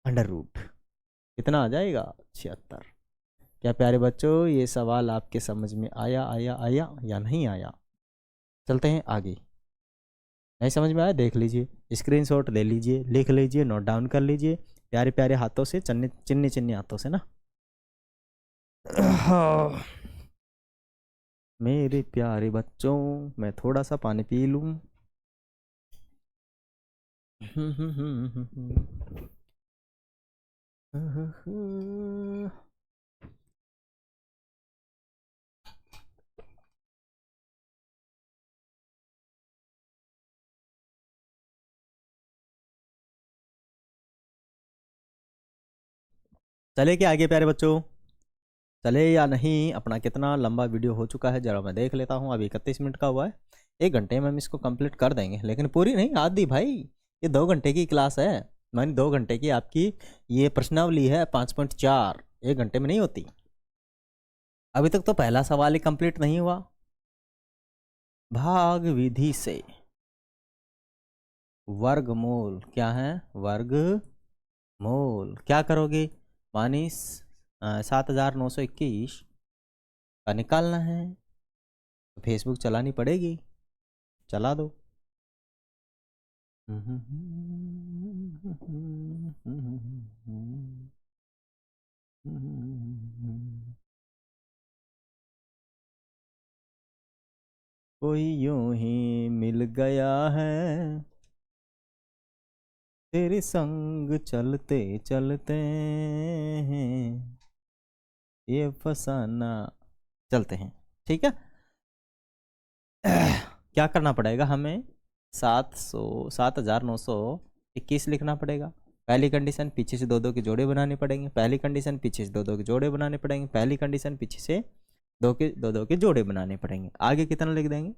S1: अंडर रूट कितना आ जाएगा, 76। क्या प्यारे बच्चों, ये सवाल आपके समझ में आया आया आया या नहीं आया? चलते हैं आगे। नहीं समझ में आया, देख लीजिए, स्क्रीनशॉट ले लीजिए, लिख लीजिए, नोट डाउन कर लीजिए प्यारे प्यारे हाथों से, चिन्नी चिन्नी हाथों से ना। मेरे प्यारे बच्चों, मैं थोड़ा सा पानी पी लूं। चले क्या आगे प्यारे बच्चों, चले या नहीं? अपना कितना लंबा वीडियो हो चुका है जरा मैं देख लेता हूँ। अभी 31 मिनट का हुआ है, 1 घंटे में हम इसको कंप्लीट कर देंगे, लेकिन पूरी नहीं, आधी भाई। ये 2 घंटे की क्लास है, मानी 2 घंटे की आपकी ये प्रश्नावली है 5.4, 1 घंटे में नहीं होती। अभी तक तो पहला सवाल ही कंप्लीट नहीं हुआ। भाग विधि से वर्गमूल क्या है, वर्गमूल क्या करोगे, मानी 7921 का निकालना है, तो फेसबुक चलानी पड़ेगी, चला दो। कोई यूं ही मिल गया है तेरे संग चलते चलते हैं, ये फसाना। चलते हैं, ठीक है। क्या करना पड़ेगा हमें, 7921 लिखना पड़ेगा। पहली कंडीशन, पीछे से 2 2 के जोड़े बनाने पड़ेंगे। पहली कंडीशन, पीछे से 2 2 के जोड़े बनाने पड़ेंगे। पहली कंडीशन, पीछे से 2 2 के जोड़े बनाने पड़ेंगे। आगे कितना लिख देंगे।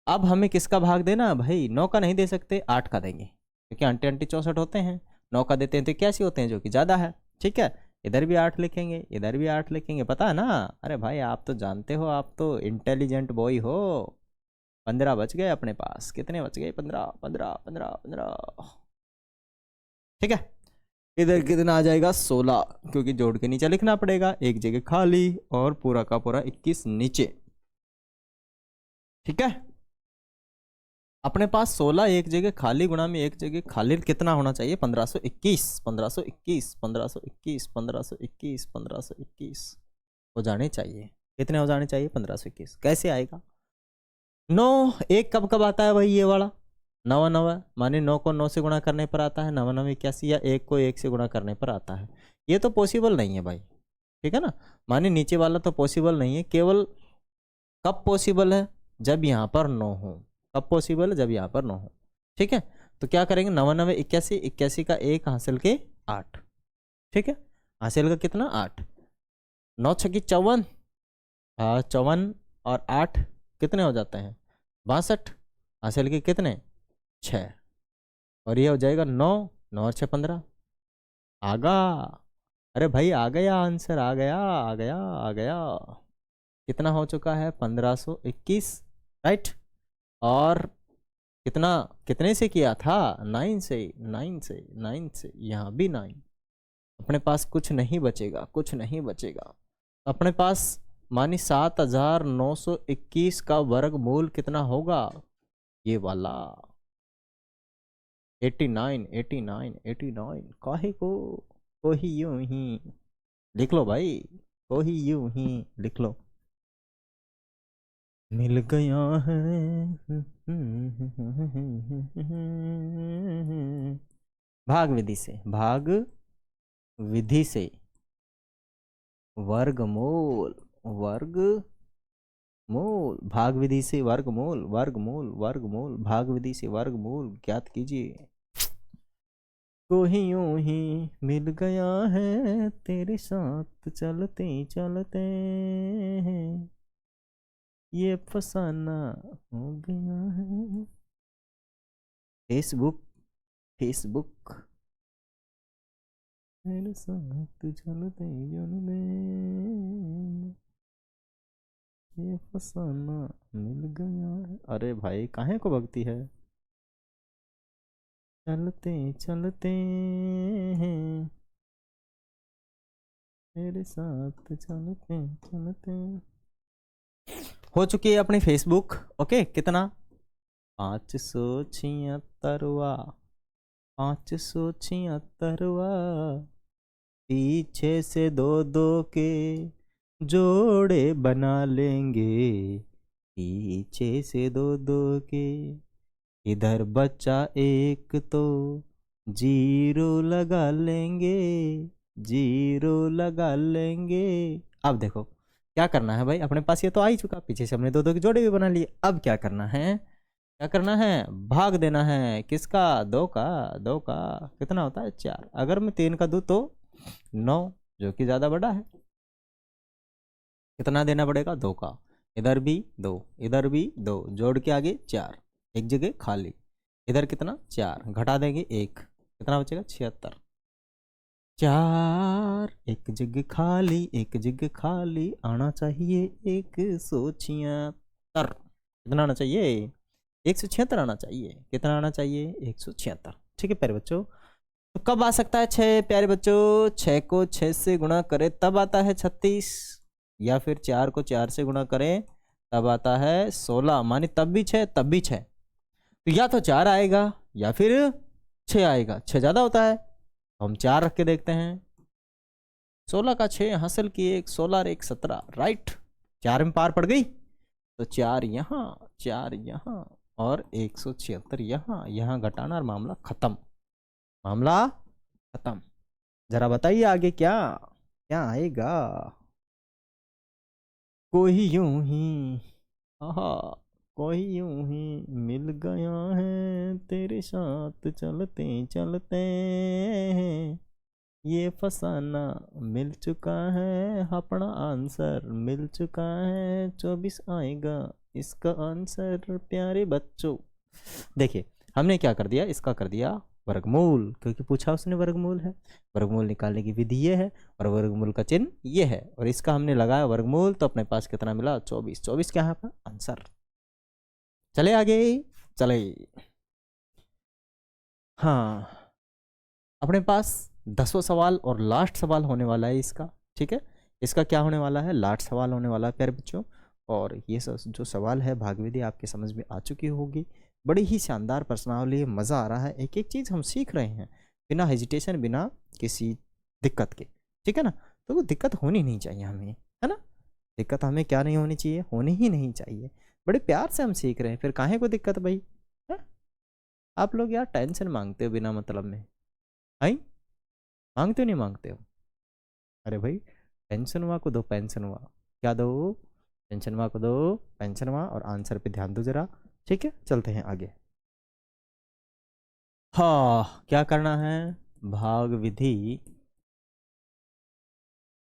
S1: अब हमें किसका भाग देना है भाई, 9 का नहीं दे सकते, 8 का देंगे, क्योंकि अंटे अंटे 64 होते हैं। 9 का देते हैं तो 81 होते हैं, जो कि ज़्यादा है। ठीक है, इधर भी 8 लिखेंगे, इधर भी 8 लिखेंगे, पता है ना। अरे भाई आप तो जानते हो, आप तो इंटेलिजेंट बॉय हो। 15 बच गए अपने पास, कितने बच गए, 15 15 15 15। ठीक है, इधर कितना आ जाएगा, 16, क्योंकि जोड़ के नीचे लिखना पड़ेगा, एक जगह खाली और पूरा का पूरा 21 नीचे। ठीक है, अपने पास 16 एक जगह खाली गुणा में एक जगह खाली कितना होना चाहिए, 1521 1521 1521 1521 1521 हो जाने चाहिए। कितने हो जाने चाहिए, 1521। कैसे आएगा, 9 एक कब कब आता है भाई, ये वाला 9 9, माने 9 को 9 से गुणा करने पर आता है 9 9 81, या 1 को 1 से गुणा करने पर आता है। ये तो पॉसिबल नहीं है भाई, ठीक है ना। माने नीचे वाला तो पॉसिबल नहीं है, केवल कब पॉसिबल है, जब यहाँ पर 9 हो। कब पॉसिबल है, जब यहाँ पर 9 हो। ठीक है, तो क्या करेंगे, 9 9 81, 81 का 1 हासिल के 8। ठीक है, हासिल का कितना, 8, 9 छक्की 54, 54 और 8 कितने हो जाते हैं, 62, हासिल के कितने, 6, और ये हो जाएगा 9 9 और 6 15। आगा, अरे भाई आ गया आंसर, आ गया आ गया आ गया। कितना हो चुका है, 1521। राइट, और कितना, कितने से किया था, 9 से 9 से 9 से, यहाँ भी 9। अपने पास कुछ नहीं बचेगा, कुछ नहीं बचेगा अपने पास। मानी 7921 का वर्गमूल कितना होगा? ये वाला 89 89 89। काहे को ही यूं ही लिख लो भाई, को ही यूं ही लिख लो। मिल गया है भाग विधि से, भाग विधि से वर्गमूल, वर्गमूल, भाग विधि से वर्गमूल, वर्गमूल, वर्गमूल, भाग विधि से वर्गमूल ज्ञात कीजिए। को ही यूं ही मिल गया है तेरे साथ चलते चलते हैं, ये फसाना हो गया है। फेसबुक, फेसबुक मेरे साथ चलते चलते ये फसाना मिल गया है। अरे भाई काहे को भगती है? चलते चलते हैं मेरे साथ चलते चलते। हो चुकी है अपनी फेसबुक। ओके, कितना? 576, 576। पीछे से दो दो के जोड़े बना लेंगे, पीछे से दो दो के। इधर बच्चा एक तो जीरो लगा लेंगे, जीरो लगा लेंगे। अब देखो क्या करना है भाई, अपने पास ये तो आ ही चुका, पीछे से हमने दो दो के जोड़े भी बना लिए। अब क्या करना है, क्या करना है? भाग देना है किसका? दो का, दो का कितना होता है? 4। अगर मैं 3 का दूं तो 9, जो कि ज्यादा बड़ा है। कितना देना पड़ेगा? 2 का। इधर भी 2, इधर भी 2, जोड़ के आगे 4, एक जगह खाली। इधर कितना? 4, घटा देंगे 1, कितना बचेगा? 76। 4, एक जगह खाली, एक जगह खाली, आना चाहिए 176। कितना आना चाहिए? 176 आना चाहिए। कितना आना चाहिए? 176। ठीक है प्यारे बच्चों, तो कब आ सकता है 6? प्यारे बच्चों 6 को 6 से गुणा करें तब आता है 36, या फिर 4 को 4 से गुणा करें तब आता है 16। माने तब भी 6 तब भी 6, तो या तो 4 आएगा या फिर 6 आएगा। 6 ज्यादा होता है तो हम 4 रख के देखते हैं। 16 का 6 हासिल किए, 16 और 1 17, राइट। 4 में पार पड़ गई, तो 4 यहाँ, 4 यहाँ और 176 यहाँ। यहाँ घटाना और मामला खत्म, मामला खत्म। जरा बताइए आगे क्या क्या आएगा? कोई यूं ही, आहा, कोई यूं ही मिल गया है तेरे साथ चलते चलते हैं, ये फसाना मिल चुका है, अपना आंसर मिल चुका है। 24 आएगा इसका आंसर प्यारे बच्चों। देखिए हमने क्या कर दिया, इसका कर दिया वर्गमूल, क्योंकि पूछा उसने वर्गमूल है। वर्गमूल निकालने की विधि ये है और वर्गमूल का चिन्ह ये है, और इसका हमने लगाया वर्गमूल, तो अपने पास कितना मिला? 24। 24 क्या है अपना आंसर। चले आगे, चले। हाँ, अपने पास 10वां सवाल और लास्ट सवाल होने वाला है इसका। ठीक है, इसका क्या होने वाला है? लास्ट सवाल होने वाला है प्यारे बच्चों। और ये जो सवाल है भाग विधि आपके समझ में आ चुकी होगी। बड़ी ही शानदार प्रश्नावली, मज़ा आ रहा है, एक एक चीज़ हम सीख रहे हैं बिना हेजिटेशन, बिना किसी दिक्कत के। ठीक है ना, तो वो दिक्कत होनी नहीं चाहिए हमें, है ना। दिक्कत हमें क्या नहीं होनी चाहिए? होनी ही नहीं चाहिए। बड़े प्यार से हम सीख रहे हैं, फिर काहे को दिक्कत भाई? है? आप लोग यार टेंशन मांगते हो बिना मतलब में, आई मांगते हो नहीं मांगते हो? अरे भाई पेंशन हुआ को दो, पेंशन हुआ क्या दो? पेंशन हुआ को दो, पेंशन हुआ, और आंसर पे ध्यान दो जरा। ठीक है, चलते हैं आगे। हाँ, क्या करना है? भाग विधि,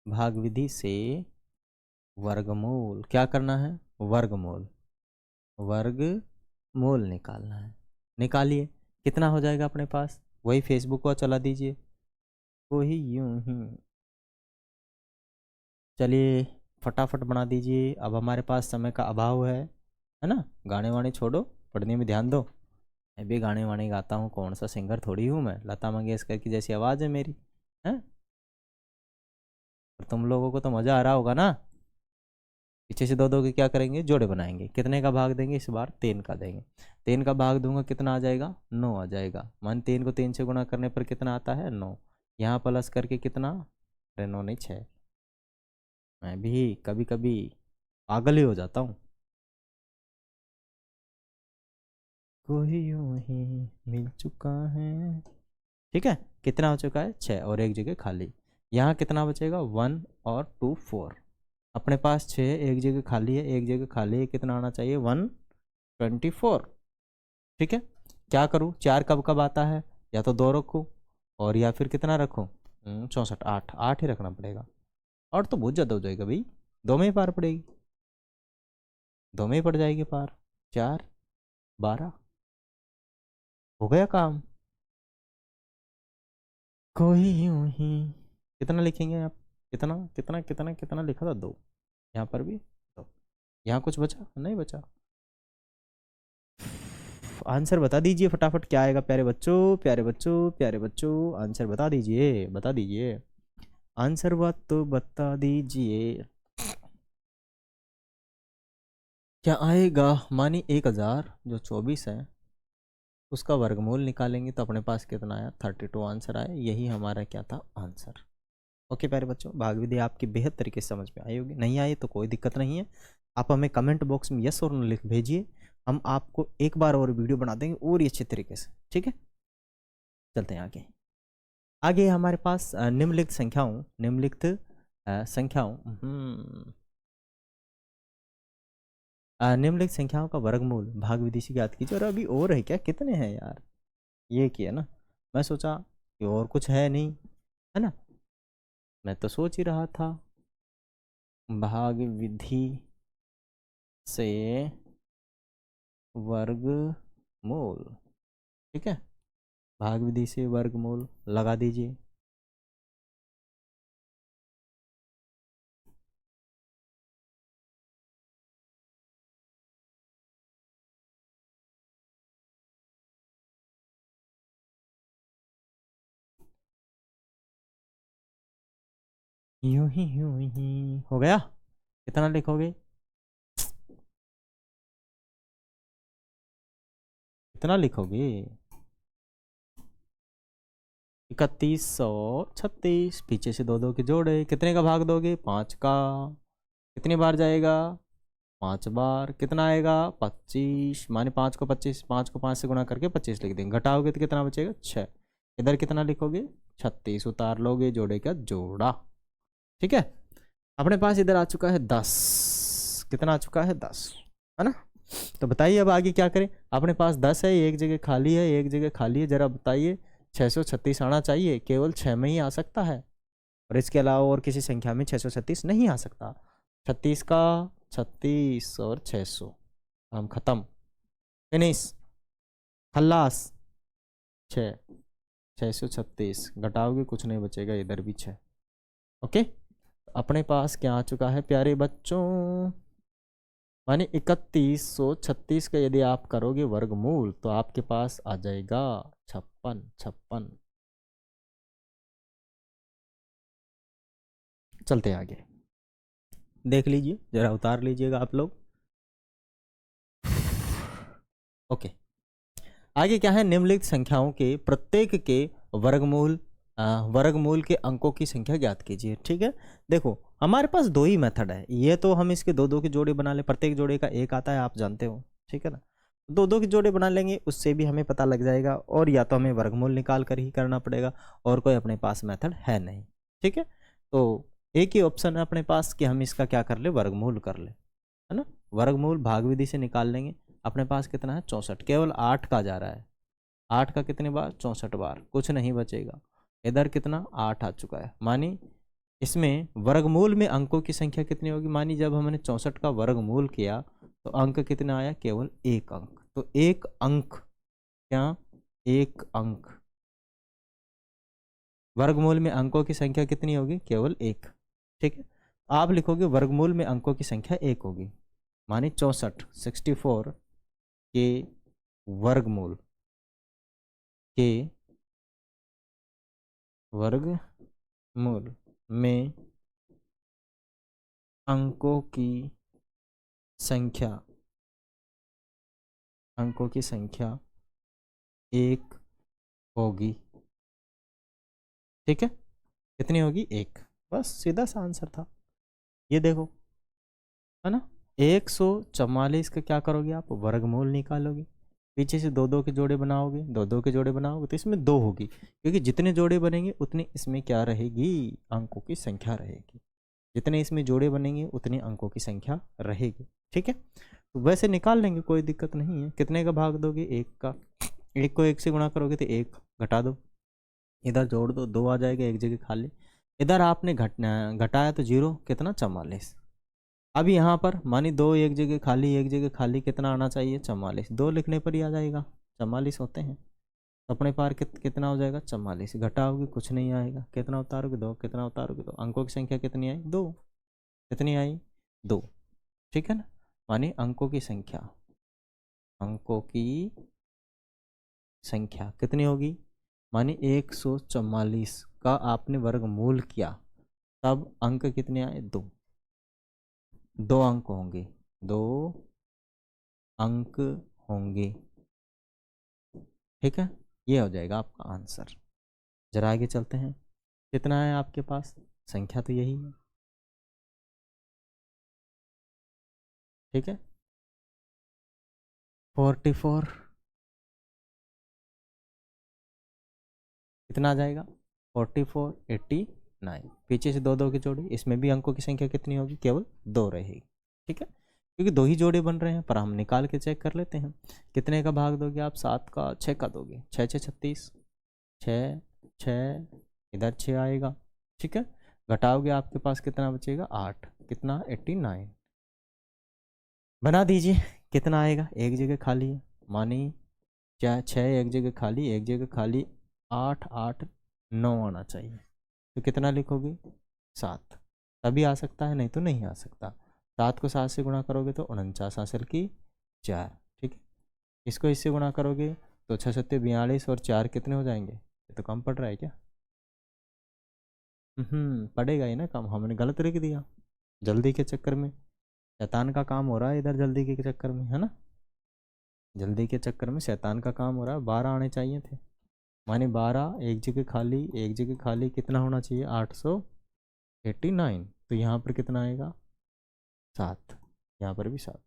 S1: भाग विधि से वर्गमूल। क्या करना है? वर्गमूल, वर्गमूल निकालना है। निकालिए, कितना हो जाएगा अपने पास? वही फेसबुक को चला दीजिए, वही यूं ही। चलिए फटाफट बना दीजिए, अब हमारे पास समय का अभाव है ना। गाने वाने छोड़ो, पढ़ने में ध्यान दो। मैं भी गाने वाने गाता हूँ, कौन सा सिंगर थोड़ी हूँ मैं, लता मंगेशकर की जैसी आवाज़ है मेरी, है। और तुम लोगों को तो मज़ा आ रहा होगा ना। पीछे से दो दो के क्या करेंगे, जोड़े बनाएंगे। कितने का भाग देंगे, इस बार 3 का देंगे। 3 का भाग दूंगा, कितना आ जाएगा, 9 आ जाएगा। मान 3 को 3 से गुणा करने पर कितना आता है, 9। यहाँ प्लस करके कितना, अरे 9 नहीं 6। मैं भी कभी कभी पागल ही हो जाता हूँ। कोई यूं ही मिल चुका है। ठीक है, कितना हो चुका है, 6, और एक जगह खाली। यहाँ कितना बचेगा, 1 और 2 4। अपने पास 6, एक जगह खाली है, एक जगह खाली है, कितना आना चाहिए, 124। ठीक है, क्या करूँ, 4 कब कब आता है, या तो 2 रखूँ और या फिर कितना रखूँ, 64, 8 8 ही रखना पड़ेगा। और तो बहुत ज़्यादा हो जाएगा भाई, 2 में ही पार पड़ेगी, 2 में ही पड़ जाएगी पार। 4 12 हो गया काम। कोई यूं ही, कितना लिखेंगे आप, कितना कितना कितना कितना लिखा था, 2। यहाँ पर भी 2। यहाँ कुछ बचा नहीं, बचा। आंसर बता दीजिए फटाफट, क्या आएगा प्यारे बच्चों, प्यारे बच्चों, प्यारे बच्चों, आंसर बता दीजिए, बता दीजिए। आंसर बात तो बता दीजिए, क्या आएगा। मानी 1000 जो 24 है, उसका वर्गमूल निकालेंगे तो अपने पास कितना आया, 32 आंसर आया। यही हमारा क्या था, आंसर। ओके प्यारे बच्चों, भाग विधि आपकी बेहद तरीके से समझ में आई होगी। नहीं आई तो कोई दिक्कत नहीं है, आप हमें कमेंट बॉक्स में यस और नो लिख भेजिए। हम आपको एक बार और वीडियो बना देंगे और ही अच्छे तरीके से। ठीक है, चलते हैं आगे। आगे हमारे पास निम्नलिखित संख्याओं, निम्नलिखित संख्याओं निम्नलिखित संख्याओं का वर्गमूल भाग विधि से ज्ञात कीजिए। और अभी और है क्या, कितने हैं यार, ये किया ना, मैं सोचा कि और कुछ है नहीं, है ना। मैं तो सोच ही रहा था भाग विधि से वर्गमूल। ठीक है, भाग विधि से वर्गमूल लगा दीजिए। यूं ही हो गया। कितना लिखोगे, कितना लिखोगे, 3136। पीछे से दो दो के जोड़े, कितने का भाग दोगे, 5 का। कितनी बार जाएगा, 5 बार। कितना आएगा, 25। माने 5 को 25, 5 को 5 से गुणा करके 25 लिख देंगे। घटाओगे तो कितना बचेगा, 6। इधर कितना लिखोगे, 36। उतार लोगे, जोड़े का जोड़ा। ठीक है, अपने पास इधर आ चुका है 10। कितना आ चुका है, 10, है ना। तो बताइए अब आगे क्या करें। अपने पास 10 है, एक जगह खाली है, एक जगह खाली है, जरा बताइए। 636 आना चाहिए, केवल 6 में ही आ सकता है, और इसके अलावा और किसी संख्या में 636 नहीं आ सकता। 36 का 36 और 600, हम खत्म, फिनिश, खल्लास। 6, 636 घटाओगे कुछ नहीं बचेगा, इधर भी 6। ओके, अपने पास क्या आ चुका है प्यारे बच्चों, माने 3136 का यदि आप करोगे वर्गमूल तो आपके पास आ जाएगा 56 56। चलते हैं आगे, देख लीजिए, जरा उतार लीजिएगा आप लोग। ओके, आगे क्या है, निम्नलिखित संख्याओं के प्रत्येक के वर्गमूल वर्गमूल के अंकों की संख्या ज्ञात कीजिए। ठीक है, देखो हमारे पास दो ही मेथड है, ये तो हम इसके दो दो के जोड़े बना ले, प्रत्येक जोड़े का एक आता है, आप जानते हो। ठीक है ना, दो दो के जोड़े बना लेंगे, उससे भी हमें पता लग जाएगा। और या तो हमें वर्गमूल निकाल कर ही करना पड़ेगा, और कोई अपने पास मेथड है नहीं। ठीक है, तो एक ही ऑप्शन है अपने पास कि हम इसका क्या कर ले, वर्गमूल कर ले, है ना। वर्गमूल भाग विधि से निकाल लेंगे। अपने पास कितना है, 64, केवल 8 का जा रहा है। 8 का कितने बार, 64 बार, कुछ नहीं बचेगा। इधर कितना, 8 आ चुका है। मानी इसमें वर्गमूल में अंकों की संख्या कितनी होगी, मानी जब हमने 64 का वर्गमूल किया तो अंक कितना आया, केवल 1 अंक। तो 1 अंक, क्या, 1 अंक। वर्गमूल में अंकों की संख्या कितनी होगी, केवल 1। ठीक है, आप लिखोगे वर्गमूल में अंकों की संख्या 1 होगी। मानी 64 के वर्गमूल के वर्गमूल में अंकों की संख्या, अंकों की संख्या एक होगी। ठीक है, कितनी होगी? एक। बस सीधा सा आंसर था। ये देखो, है ना, 144 का क्या करोगे आप? वर्गमूल निकालोगे। पीछे से दो दो के जोड़े बनाओगे, दो दो के जोड़े बनाओगे तो इसमें दो होगी, क्योंकि जितने जोड़े बनेंगे उतनी इसमें क्या रहेगी? अंकों की संख्या रहेगी। जितने इसमें जोड़े बनेंगे उतनी अंकों की संख्या रहेगी। ठीक है, तो वैसे निकाल लेंगे, कोई दिक्कत नहीं है। कितने का भाग दोगे? एक का। एक को एक से गुणा करोगे तो एक, घटा दो, इधर जोड़ दो, दो आ जाएगा, एक जगह खाली। इधर आपने घटाया तो जीरो, कितना? 44। अब यहाँ पर मानी दो एक जगह खाली, एक जगह खाली, कितना आना चाहिए? 44। दो लिखने पर ही आ जाएगा, 44 होते हैं। अपने पार कितना हो जाएगा? 44। घटाओगे कुछ नहीं आएगा, कितना उतारोगे? दो। कितना उतारोगे? दो। अंकों की संख्या कितनी आई? दो। कितनी आई? दो। ठीक है ना, माने अंकों की संख्या, अंकों की संख्या कितनी होगी? माने 144 का आपने वर्गमूल किया, तब अंक कितने आए? दो। दो अंक होंगे, दो अंक होंगे। ठीक है, ये हो जाएगा आपका आंसर। जरा आगे चलते हैं, कितना है आपके पास? संख्या तो यही है। ठीक है, 44 कितना आ जाएगा? 44 89। पीछे से दो दो की जोड़ी, इसमें भी अंकों की संख्या कितनी होगी? केवल दो रहेगी। ठीक है, क्योंकि दो ही जोड़े बन रहे हैं, पर हम निकाल के चेक कर लेते हैं। कितने का भाग दोगे आप? 7 का 6 का दोगे, 6 6 36, 6 6, इधर 6 आएगा। ठीक है, घटाओगे आपके पास कितना बचेगा? 8। कितना? 89। बना दीजिए, कितना आएगा? एक जगह खाली है, मानी क्या? 6 एक जगह खाली, एक जगह खाली, 8 8 9 आना चाहिए। तो कितना लिखोगे? 7। तभी आ सकता है, नहीं तो नहीं आ सकता। 7 को 7 से गुणा करोगे तो 49 हासिल की 4। ठीक है, इसको इससे गुणा करोगे तो 6 7 42 और 4 कितने हो जाएंगे? ये तो कम पड़ रहा है क्या? पड़ेगा ही ना कम, हमने गलत लिख दिया जल्दी के चक्कर में। शैतान का काम हो रहा है इधर जल्दी के चक्कर में, है ना, जल्दी के चक्कर में शैतान का काम हो रहा है। 12 आने चाहिए थे, माने 12 एक जगह खाली, एक जगह खाली, कितना होना चाहिए? 889। तो यहाँ पर कितना आएगा? 7। यहाँ पर भी 7।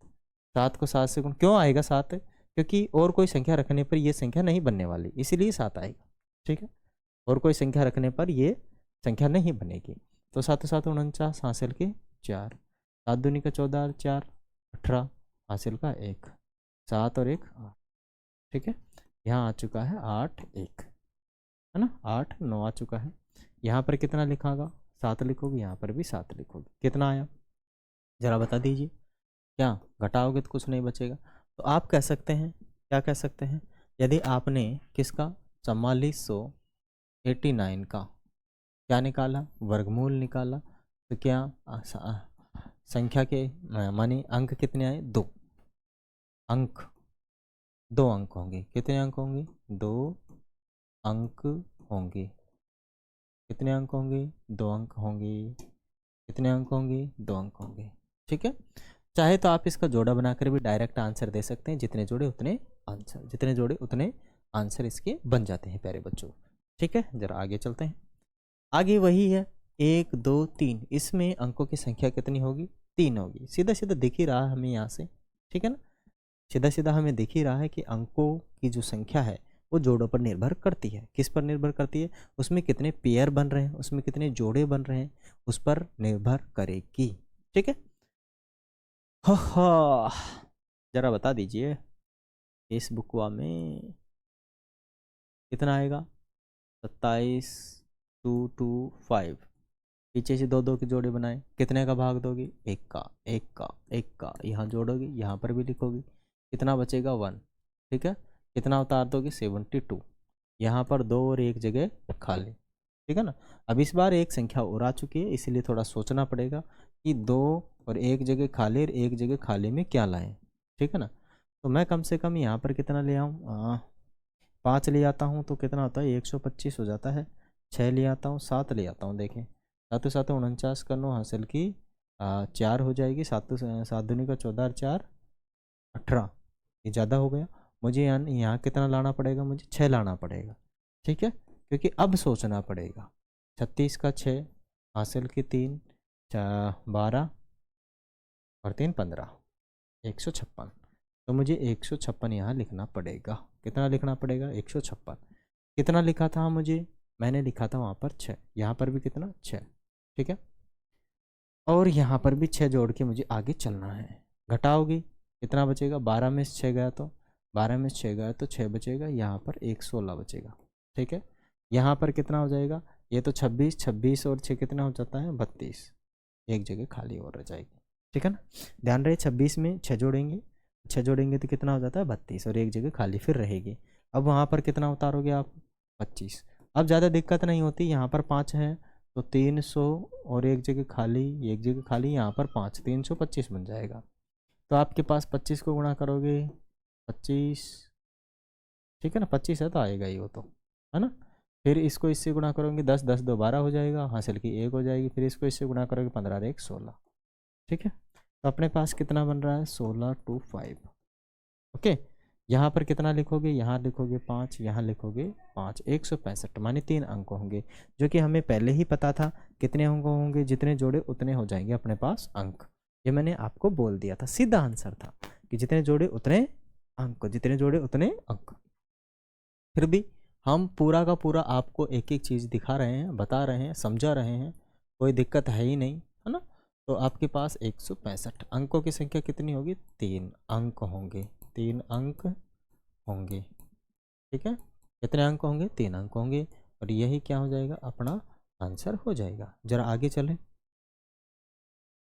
S1: 7 को 7 से गुण क्यों आएगा 7? क्योंकि और कोई संख्या रखने पर ये संख्या नहीं बनने वाली, इसीलिए 7 आएगा। ठीक है, और कोई संख्या रखने पर ये संख्या नहीं बनेगी। तो 7 7 49 हासिल के 4, 7 दूनी का 14 और 4 18 हासिल का 1, 7 और 1 8। ठीक है, यहाँ आ चुका है 8 1, है ना, 8 9 आ चुका है। यहाँ पर कितना लिखागा? 7 लिखोगे, यहाँ पर भी 7 लिखोगे। कितना आया जरा बता दीजिए? क्या घटाओगे तो कुछ नहीं बचेगा। तो आप कह सकते हैं, क्या कह सकते हैं? यदि आपने किसका? 4489 का क्या निकाला? वर्गमूल निकाला, तो क्या संख्या के मानी अंक कितने आए? 2 अंक। 2 अंक होंगे। कितने अंक होंगे? 2 अंक होंगे। कितने अंक होंगे? 2 अंक होंगे। कितने अंक होंगे? 2 अंक होंगे। ठीक है, चाहे तो आप इसका जोड़ा बनाकर भी डायरेक्ट आंसर दे सकते हैं, जितने जोड़े उतने आंसर, जितने जोड़े उतने आंसर इसके बन जाते हैं प्यारे बच्चों। ठीक है, जरा आगे चलते हैं। आगे वही है, 1 2 3, इसमें अंकों की संख्या कितनी होगी? 3 होगी। सीधा सीधा दिख ही रहा है हमें यहाँ से। ठीक है ना, सीधा सीधा हमें दिख ही रहा है कि अंकों की जो संख्या है वो जोड़ों पर निर्भर करती है। किस पर निर्भर करती है? उसमें कितने पेयर बन रहे हैं, उसमें कितने जोड़े बन रहे हैं, उस पर निर्भर करेगी। ठीक है, हा जरा बता दीजिए इस बुकवा में कितना आएगा? 27 2 2 5। पीछे से दो दो के जोड़े बनाए, कितने का भाग दोगे? एक का, एक का, एक का, यहाँ जोड़ोगे, यहाँ पर भी लिखोगे, कितना बचेगा? 1। ठीक है, कितना उतार दोगे? 72। यहाँ पर 2 और एक जगह खाली। ठीक है ना, अब इस बार एक संख्या और आ चुकी है, इसीलिए थोड़ा सोचना पड़ेगा कि 2 और एक जगह खाली और एक जगह खाली में क्या लाएं। ठीक है ना, तो मैं कम से कम यहाँ पर कितना ले आऊँ? 5 ले आता हूँ तो कितना होता है? 125 हो जाता है। 6 ले आता हूँ, 7 ले आता हूँ, देखें 7 7 49 का 9 हासिल की 4 हो जाएगी, 7 दूनी का 14 और 4 18, ये ज़्यादा हो गया। मुझे यहाँ कितना लाना पड़ेगा, मुझे 6 लाना पड़ेगा, ठीक है, क्योंकि अब सोचना पड़ेगा। 36 का 6 हासिल की 3 12 और 3 15, 156। तो मुझे 156 यहाँ लिखना पड़ेगा। कितना लिखना पड़ेगा, 156। कितना लिखा था मुझे, मैंने लिखा था वहाँ पर 6, यहाँ पर भी कितना 6, ठीक है, और यहाँ पर भी 6 जोड़ के मुझे आगे चलना है। घटाओगे कितना बचेगा, 12 में से 6 गया तो 12 में से 6 गया तो 6 बचेगा, यहाँ पर 116 बचेगा, ठीक है। यहाँ पर कितना हो जाएगा, ये तो 26, 26 और 6 कितना हो जाता है 32, एक जगह खाली और रह जाएगी, ठीक है ना। ध्यान रहे 26 में 6 जोड़ेंगे, 6 जोड़ेंगे तो कितना हो जाता है 32 और एक जगह खाली फिर रहेगी। अब वहाँ पर कितना उतारोगे आप 25। अब ज़्यादा दिक्कत नहीं होती, यहाँ पर 5 है तो 300 और एक जगह खाली, एक जगह खाली, यहाँ पर 5, 325 बन जाएगा। तो आपके पास 25 को गुणा करोगे 25, ठीक है ना, 25 है तो आएगा ही वो तो, है ना। फिर इसको इससे गुणा करोगे 10, 10 2 12 हो जाएगा, हासिल की 1 हो जाएगी। फिर इसको इससे गुणा करोगे 15 और 1 16, ठीक है। तो अपने पास कितना बन रहा है 16 to 5, ओके। यहाँ पर कितना लिखोगे, यहाँ लिखोगे 5, यहाँ लिखोगे 5, 165 माने 3 अंक होंगे, जो कि हमें पहले ही पता था कितने अंक होंगे, जितने जोड़े उतने हो जाएंगे अपने पास अंक। ये मैंने आपको बोल दिया था, सीधा आंसर था कि जितने जोड़े उतने अंक, जितने जोड़े उतने अंक। फिर भी हम पूरा का पूरा आपको एक एक चीज़ दिखा रहे हैं, बता रहे हैं, समझा रहे हैं, कोई दिक्कत है ही नहीं, है ना। तो आपके पास 165 अंकों की संख्या कितनी होगी, 3 अंक होंगे, 3 अंक होंगे, ठीक है। कितने अंक होंगे, 3 अंक होंगे, और यही क्या हो जाएगा, अपना आंसर हो जाएगा। जरा आगे चलें।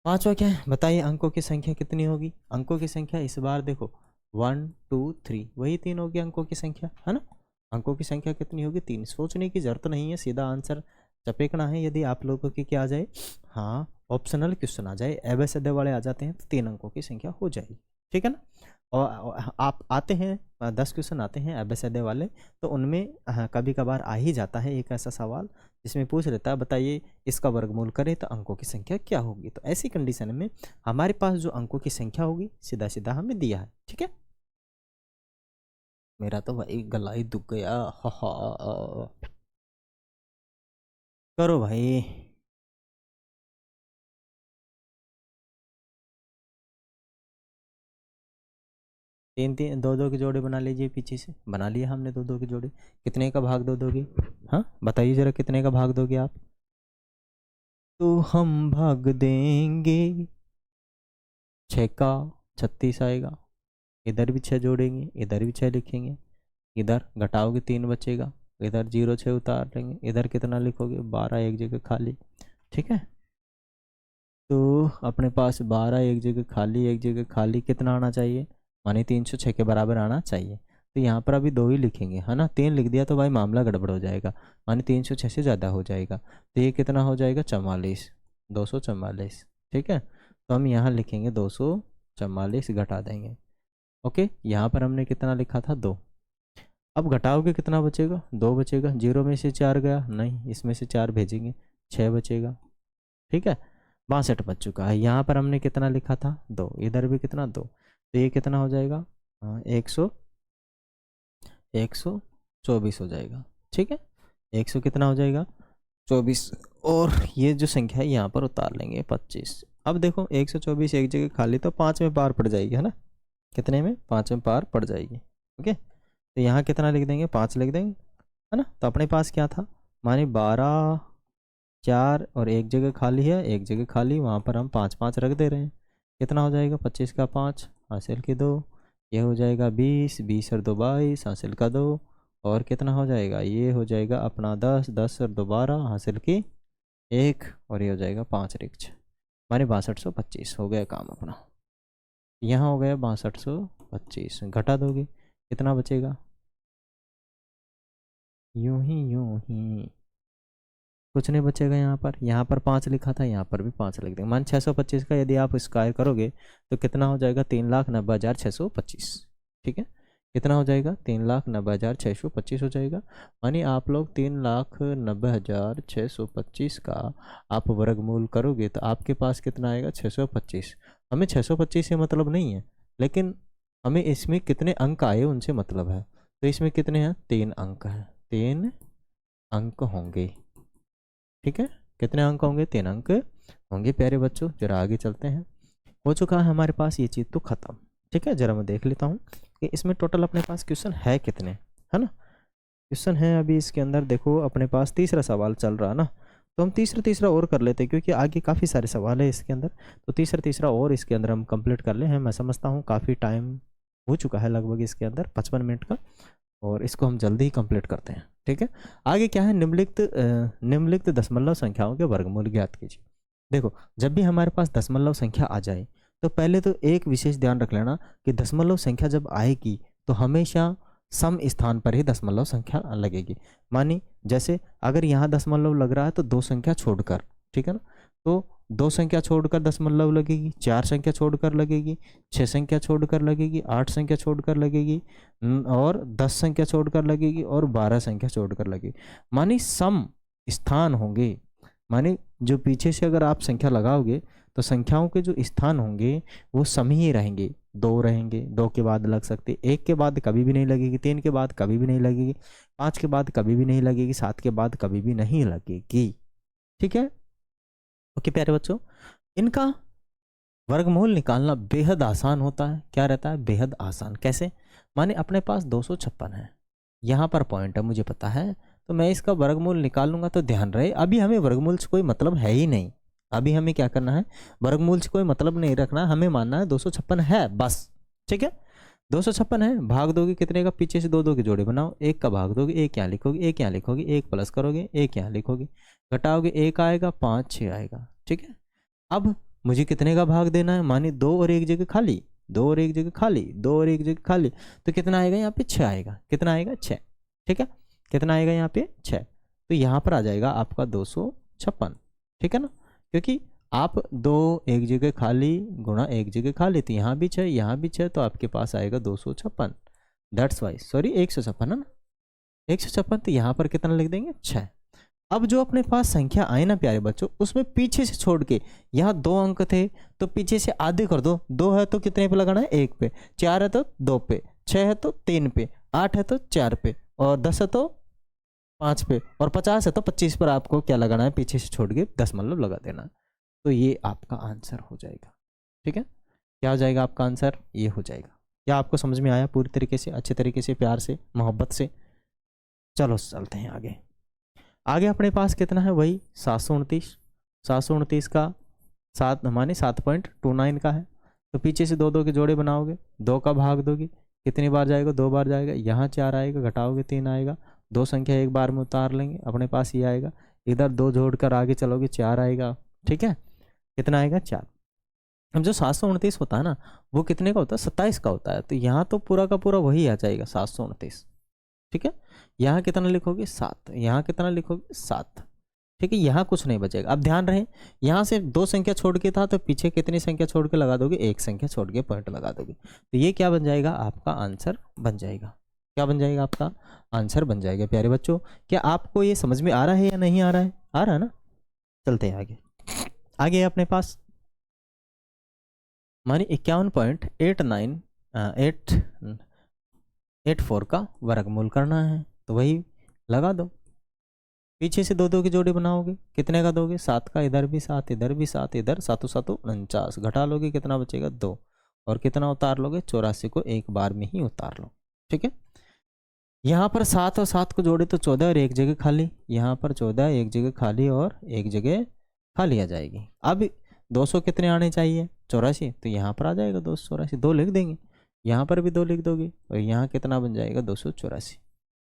S1: पांचवा क्या है बताइए, अंकों की संख्या कितनी होगी। अंकों की संख्या इस बार देखो 1 2 3, वही 3 होगी अंकों की संख्या, है ना। अंकों की संख्या कितनी होगी, 3। सोचने की जरूरत नहीं है, सीधा आंसर चपेकना है। यदि आप लोगों की क्या आ जाए, हाँ ऑप्शनल क्वेश्चन आ जाए, एबेसिडे वाले आ जाते हैं, तो 3 अंकों की संख्या हो जाएगी, ठीक है ना। और आप आते हैं 10 क्वेश्चन आते हैं एबेसिडे वाले, तो उनमें कभी कभार आ ही जाता है एक ऐसा सवाल जिसमें पूछ लेता है बताइए इसका वर्गमूल करें तो अंकों की संख्या क्या होगी। तो ऐसी कंडीशन में हमारे पास जो अंकों की संख्या होगी सीधा सीधा हमें दिया है, ठीक है। मेरा तो भाई गला ही दुख गया, हा करो भाई। 3 3 2 2 के जोड़े बना लीजिए, पीछे से बना लिया हमने 2 2 के जोड़े। कितने का भाग दो दोगे, हाँ बताइए जरा कितने का भाग दोगे आप। तो हम भाग देंगे 6 का 36 आएगा, इधर भी 6 जोड़ेंगे, इधर भी 6 लिखेंगे, इधर घटाओगे 3 बचेगा, इधर 0 6 उतार देंगे, इधर कितना लिखोगे 12, एक जगह खाली, ठीक है। तो अपने पास 12 एक जगह खाली, एक जगह खाली कितना आना चाहिए, माने 306 के बराबर आना चाहिए। तो यहाँ पर अभी 2 ही लिखेंगे, है ना। 3 लिख दिया तो भाई मामला गड़बड़ हो जाएगा, माने 306 से ज़्यादा हो जाएगा। तो ये कितना हो जाएगा 44, 244, ठीक है। तो हम यहाँ लिखेंगे 244, घटा देंगे, ओके। यहाँ पर हमने कितना लिखा था 2। अब घटाओगे कितना बचेगा, 2 बचेगा। 0 में से 4 गया नहीं, इसमें से 4 भेजेंगे, 6 बचेगा, ठीक है। 62 बच चुका है। यहाँ पर हमने कितना लिखा था 2, इधर भी कितना 2, तो ये कितना हो जाएगा 124 हो जाएगा, ठीक है। 100 कितना हो जाएगा 24, और ये जो संख्या है यहाँ पर उतार लेंगे 25। अब देखो 124 एक जगह खाली, तो 5 में पार पड़ जाएगी, है ना। कितने में, 5 में पार पड़ जाएगी, ओके। तो यहाँ कितना लिख देंगे 5 लिख देंगे, है ना। तो अपने पास क्या था, माने 12 4 और एक जगह खाली है, एक जगह खाली, वहाँ पर हम 5 5 रख दे रहे हैं। कितना हो जाएगा 25 का 5 हासिल के 2, ये हो जाएगा 20, 20 और 2 22 हासिल का 2, और कितना हो जाएगा, ये हो जाएगा अपना 10, 10 और 2 12 हासिल की 1, और ये हो जाएगा 5 रिक्च, माने 6225 हो गया काम अपना। यहाँ हो गया 6225, घटा दोगे कितना बचेगा, यूं ही कुछ नहीं बचेगा। यहाँ पर 5 लिखा था, यहाँ पर भी 5 लिख देंगे। मान 625 का यदि आप स्क्वायर करोगे तो कितना हो जाएगा 3,90,625, ठीक है। कितना हो जाएगा, 3,90,625 हो जाएगा। मानी आप लोग 3,90,625 का आप वर्गमूल करोगे तो आपके पास कितना आएगा, 625। हमें 625 से मतलब नहीं है, लेकिन हमें इसमें कितने अंक आए उनसे मतलब है। तो इसमें कितने हैं, 3 अंक हैं, 3 अंक होंगे। ठीक है, कितने अंक होंगे, 3 अंक होंगे। प्यारे बच्चों जरा आगे चलते हैं। हो चुका है हमारे पास ये चीज़ तो ख़त्म। ठीक है, जरा मैं देख लेता हूँ कि इसमें टोटल अपने पास क्वेश्चन है कितने, है ना। क्वेश्चन है अभी इसके अंदर, देखो अपने पास तीसरा सवाल चल रहा है ना, तो हम तीसरा और कर लेते हैं क्योंकि आगे काफ़ी सारे सवाल है इसके अंदर। तो तीसरा और इसके अंदर हम कंप्लीट कर ले हैं। मैं समझता हूँ काफ़ी टाइम हो चुका है लगभग इसके अंदर 55 मिनट का, और इसको हम जल्दी ही कंप्लीट करते हैं। ठीक है, आगे क्या है, निम्नलिखित दशमलव संख्याओं के वर्गमूल ज्ञात कीजिए। देखो जब भी हमारे पास दशमलव संख्या आ जाए तो पहले तो एक विशेष ध्यान रख लेना कि दशमलव संख्या जब आएगी तो हमेशा सम स्थान पर ही दशमलव संख्या लगेगी। मानी जैसे अगर यहाँ दशमलव लग रहा है तो 2 संख्या छोड़कर, ठीक है ना, तो 2 संख्या छोड़कर दशमलव लगेगी, 4 संख्या छोड़कर लगेगी, 6 संख्या छोड़कर लगेगी, 8 संख्या छोड़कर लगेगी, और 10 संख्या छोड़कर लगेगी, और 12 संख्या छोड़कर लगेगी। मानी सम स्थान होंगे, माने जो पीछे से अगर आप संख्या लगाओगे तो संख्याओं के जो स्थान होंगे वो सम ही रहेंगे। 2 रहेंगे, 2 के बाद लग सकते, 1 के बाद कभी भी नहीं लगेगी, 3 के बाद कभी भी नहीं लगेगी, 5 के बाद कभी भी नहीं लगेगी, 7 के बाद कभी भी नहीं लगेगी। ठीक है, ओके प्यारे बच्चों, इनका वर्गमूल निकालना बेहद आसान होता है। क्या रहता है, बेहद आसान। कैसे, माने अपने पास 256 है, यहाँ पर पॉइंट है मुझे पता है, तो मैं इसका वर्गमूल निकालूंगा। तो ध्यान रहे अभी हमें वर्गमूल से कोई मतलब है ही नहीं। अभी हमें क्या करना है, वर्गमूल से कोई मतलब नहीं रखना, हमें मानना है 256 है बस। ठीक है, 256 है, भाग दोगे कितने का, पीछे से 2 2 के जोड़े बनाओ, 1 का भाग दोगे, 1 यहाँ लिखोगे, 1 यहाँ लिखोगे, 1 प्लस करोगे, 1 यहाँ लिखोगे, घटाओगे 1 आएगा, 5 6 आएगा। ठीक है, अब मुझे कितने का भाग देना है, मानी 2 और 1 जगह खाली, 2 और 1 जगह खाली, 2 और 1 जगह खाली, तो कितना आएगा यहाँ पे, 6 आएगा। कितना आएगा, 6। ठीक है, कितना आएगा यहाँ पे, 6। तो यहाँ पर आ जाएगा आपका 256। ठीक है ना, क्योंकि आप 2 एक जगह खाली गुणा 1 जगह खाली, तो यहाँ भी 6 यहाँ भी 6, तो आपके पास आएगा 256। दैट्स वाई, सॉरी 156 है ना, 156। तो यहाँ पर कितना लिख देंगे, 6। अब जो अपने पास संख्या आए ना प्यारे बच्चों, उसमें पीछे से छोड़ के, यहाँ 2 अंक थे तो पीछे से आधे कर दो। 2 है तो कितने पे लगाना है, 1 पे, 4 है तो 2 पे, 6 है तो 3 पे, 8 है तो 4 पे, और 10 है तो 5 पे, और 50 है तो 25 पर आपको क्या लगाना है, पीछे से छोड़ के दशमलव लगा देना। तो ये आपका आंसर हो जाएगा। ठीक है, क्या हो जाएगा आपका आंसर, ये हो जाएगा। क्या आपको समझ में आया पूरी तरीके से, अच्छे तरीके से, प्यार से, मोहब्बत से। चलो चलते हैं आगे। आगे अपने पास कितना है, वही 729। 729 का 7 माने 7.29 का है, तो पीछे से 2 2 के जोड़े बनाओगे, 2 का भाग दोगे, कितनी बार जाएगा, 2 बार जाएगा, यहाँ 4 आएगा, घटाओगे 3 आएगा, 2 संख्या एक बार में उतार लेंगे, अपने पास ये आएगा, इधर 2 जोड़कर आगे चलोगे 4 आएगा। ठीक है, कितना आएगा, 4। अब जो 729 होता है ना, वो कितने का होता है, 27 का होता है, तो यहाँ तो पूरा का पूरा वही आ जाएगा, 729। ठीक है, यहाँ कितना लिखोगे, 7, यहाँ कितना लिखोगे, 7। ठीक है, यहाँ कुछ नहीं बचेगा। अब ध्यान रहे, यहाँ से 2 संख्या छोड़ के था, तो पीछे कितनी संख्या छोड़ के लगा दोगे, 1 संख्या छोड़ के पॉइंट लगा दोगे, तो ये क्या बन जाएगा, आपका आंसर बन जाएगा। क्या बन जाएगा, आपका आंसर बन जाएगा। प्यारे बच्चों, क्या आपको ये समझ में आ रहा है या नहीं आ रहा है, आ रहा है ना। चलते हैं आगे। आगे अपने पास मानी 51.84 का वर्गमूल करना है, तो वही लगा दो। पीछे से 2 2 के जोड़े बनाओगे, कितने का दोगे, 7 का, इधर भी 7, इधर भी 7, इधर 7 7 49, घटा लोगे कितना बचेगा, 2, और कितना उतार लोगे, 84 को एक बार में ही उतार लो। ठीक है, यहाँ पर 7 और 7 को जोड़े तो 14 और 1 जगह खाली, यहाँ पर 14 1 जगह खाली और 1 जगह खाली आ जाएगी। अब 200 कितने आने चाहिए, 84, तो यहाँ पर आ जाएगा 284, 2 लिख देंगे, यहाँ पर भी 2 लिख दोगे, और यहाँ कितना बन जाएगा, 284।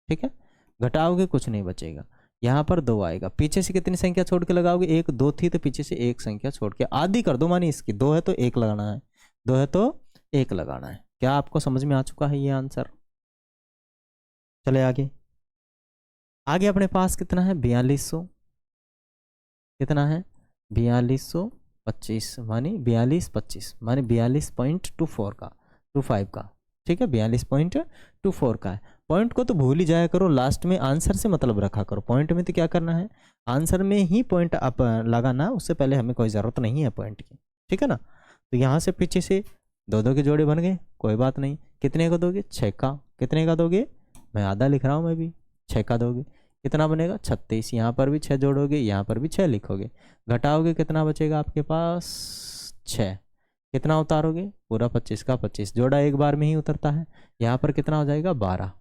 S1: ठीक है, घटाओगे कुछ नहीं बचेगा, यहाँ पर 2 आएगा, पीछे से कितनी संख्या छोड़ के लगाओगे, 1 2 थी तो पीछे से 1 संख्या छोड़ के आधी कर दो, मानी इसकी 2 है तो 1 लगाना है, 2 है तो 1 लगाना है। क्या आपको समझ में आ चुका है ये आंसर। चले आगे। आगे अपने पास कितना है, 4200। कितना है, 4225, मानी 4225 मानी 42.24 का 25 का ठीक है, 42.24 का है। पॉइंट को तो भूल ही जाया करो, लास्ट में आंसर से मतलब रखा करो। पॉइंट में तो क्या करना है, आंसर में ही पॉइंट आप लगाना, उससे पहले हमें कोई ज़रूरत नहीं है पॉइंट की, ठीक है ना। तो यहाँ से पीछे से 2 के जोड़े बन गए, कोई बात नहीं। कितने का दोगे, 6 का। कितने का दोगे, मैं आधा लिख रहा हूँ मैं भी, 6 का दोगे, कितना बनेगा 36। यहाँ पर भी 6 जोड़ोगे, यहाँ पर भी 6 लिखोगे, घटाओगे कितना बचेगा आपके पास 6। कितना उतारोगे, पूरा 25 का 25, जोड़ा एक बार में ही उतरता है। यहाँ पर कितना हो जाएगा 12।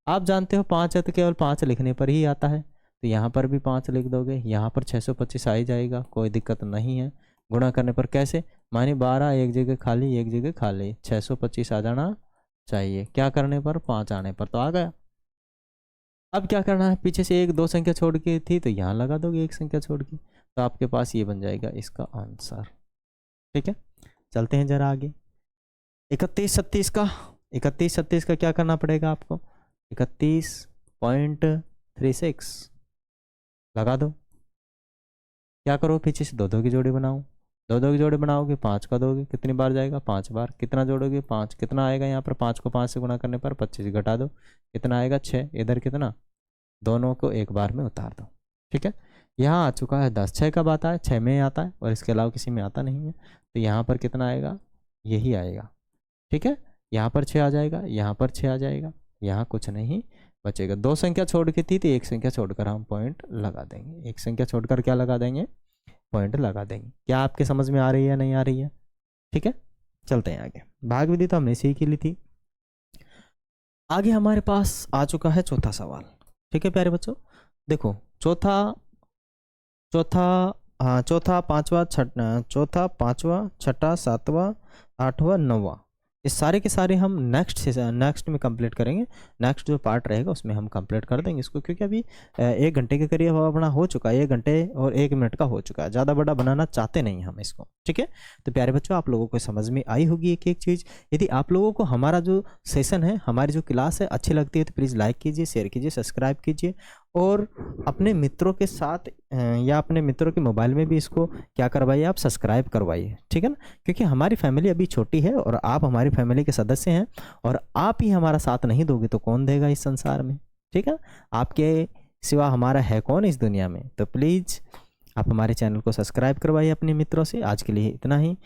S1: आप जानते हो 5 है तो केवल 5 लिखने पर ही आता है, तो यहाँ पर भी 5 लिख दोगे, यहाँ पर 625 आ ही जाएगा, कोई दिक्कत नहीं है। गुणा करने पर कैसे, मानी 12 एक जगह खाली, एक जगह खाली, 625 आ जाना चाहिए। क्या करने पर, 5 आने पर तो आ गया। अब क्या करना है, पीछे से 1 2 संख्या छोड़ के थी तो यहाँ लगा दोगे 1 संख्या छोड़ के, तो आपके पास ये बन जाएगा इसका आंसर। ठीक है, चलते हैं जरा आगे। 31 36 का, 31 36 का क्या करना पड़ेगा आपको, 31.36 लगा दो। क्या करो, पीछे से 2 की जोड़ी बनाओ, 2 की जोड़ी बनाओगे, 5 का दोगे, कितनी बार जाएगा 5 बार। कितना जोड़ोगे 5, कितना आएगा यहाँ पर, 5 को 5 से गुणा करने पर 25 घटा दो, कितना आएगा 6। इधर कितना, दोनों को एक बार में उतार दो। ठीक है, यहाँ आ चुका है 10, 6 कब आता है, 6 में आता है और इसके अलावा किसी में आता नहीं है, तो यहाँ पर कितना आएगा, यही आएगा। ठीक है, यहाँ पर 6 आ जाएगा, यहाँ पर 6 आ जाएगा, यहाँ कुछ नहीं बचेगा। 2 संख्या छोड़ के थी तो 1 संख्या छोड़कर हम पॉइंट लगा देंगे, 1 संख्या छोड़कर क्या लगा देंगे, पॉइंट लगा देंगे। क्या आपके समझ में आ रही है, नहीं आ रही है। ठीक है, चलते हैं आगे। भाग विधि तो हमने सीख ही ली थी। आगे हमारे पास आ चुका है चौथा सवाल। ठीक है प्यारे बच्चों, देखो चौथा पांचवा छठा सातवां आठवां नौवां, ये सारे के सारे हम नेक्स्ट में कंप्लीट करेंगे। नेक्स्ट जो पार्ट रहेगा उसमें हम कंप्लीट कर देंगे इसको, क्योंकि अभी 1 घंटे के करीब अपना हो चुका है, 1 घंटे और 1 मिनट का हो चुका है, ज़्यादा बड़ा बनाना चाहते नहीं हम इसको। ठीक है, तो प्यारे बच्चों आप लोगों को समझ में आई होगी एक एक चीज़। यदि आप लोगों को हमारा जो सेशन है, हमारी जो क्लास है अच्छी लगती है तो प्लीज़ लाइक कीजिए, शेयर कीजिए, सब्सक्राइब कीजिए, और अपने मित्रों के साथ या अपने मित्रों के मोबाइल में भी इसको क्या करवाइए, आप सब्सक्राइब करवाइए। ठीक है ना, क्योंकि हमारी फैमिली अभी छोटी है और आप हमारी फैमिली के सदस्य हैं, और आप ही हमारा साथ नहीं दोगे तो कौन देगा इस संसार में। ठीक है, आपके सिवा हमारा है कौन इस दुनिया में। तो प्लीज़ आप हमारे चैनल को सब्सक्राइब करवाइए अपने मित्रों से। आज के लिए इतना ही,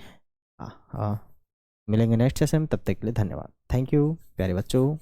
S1: मिलेंगे नेक्स्ट सेशन में, तब तक के लिए धन्यवाद। थैंक यू प्यारे बच्चों।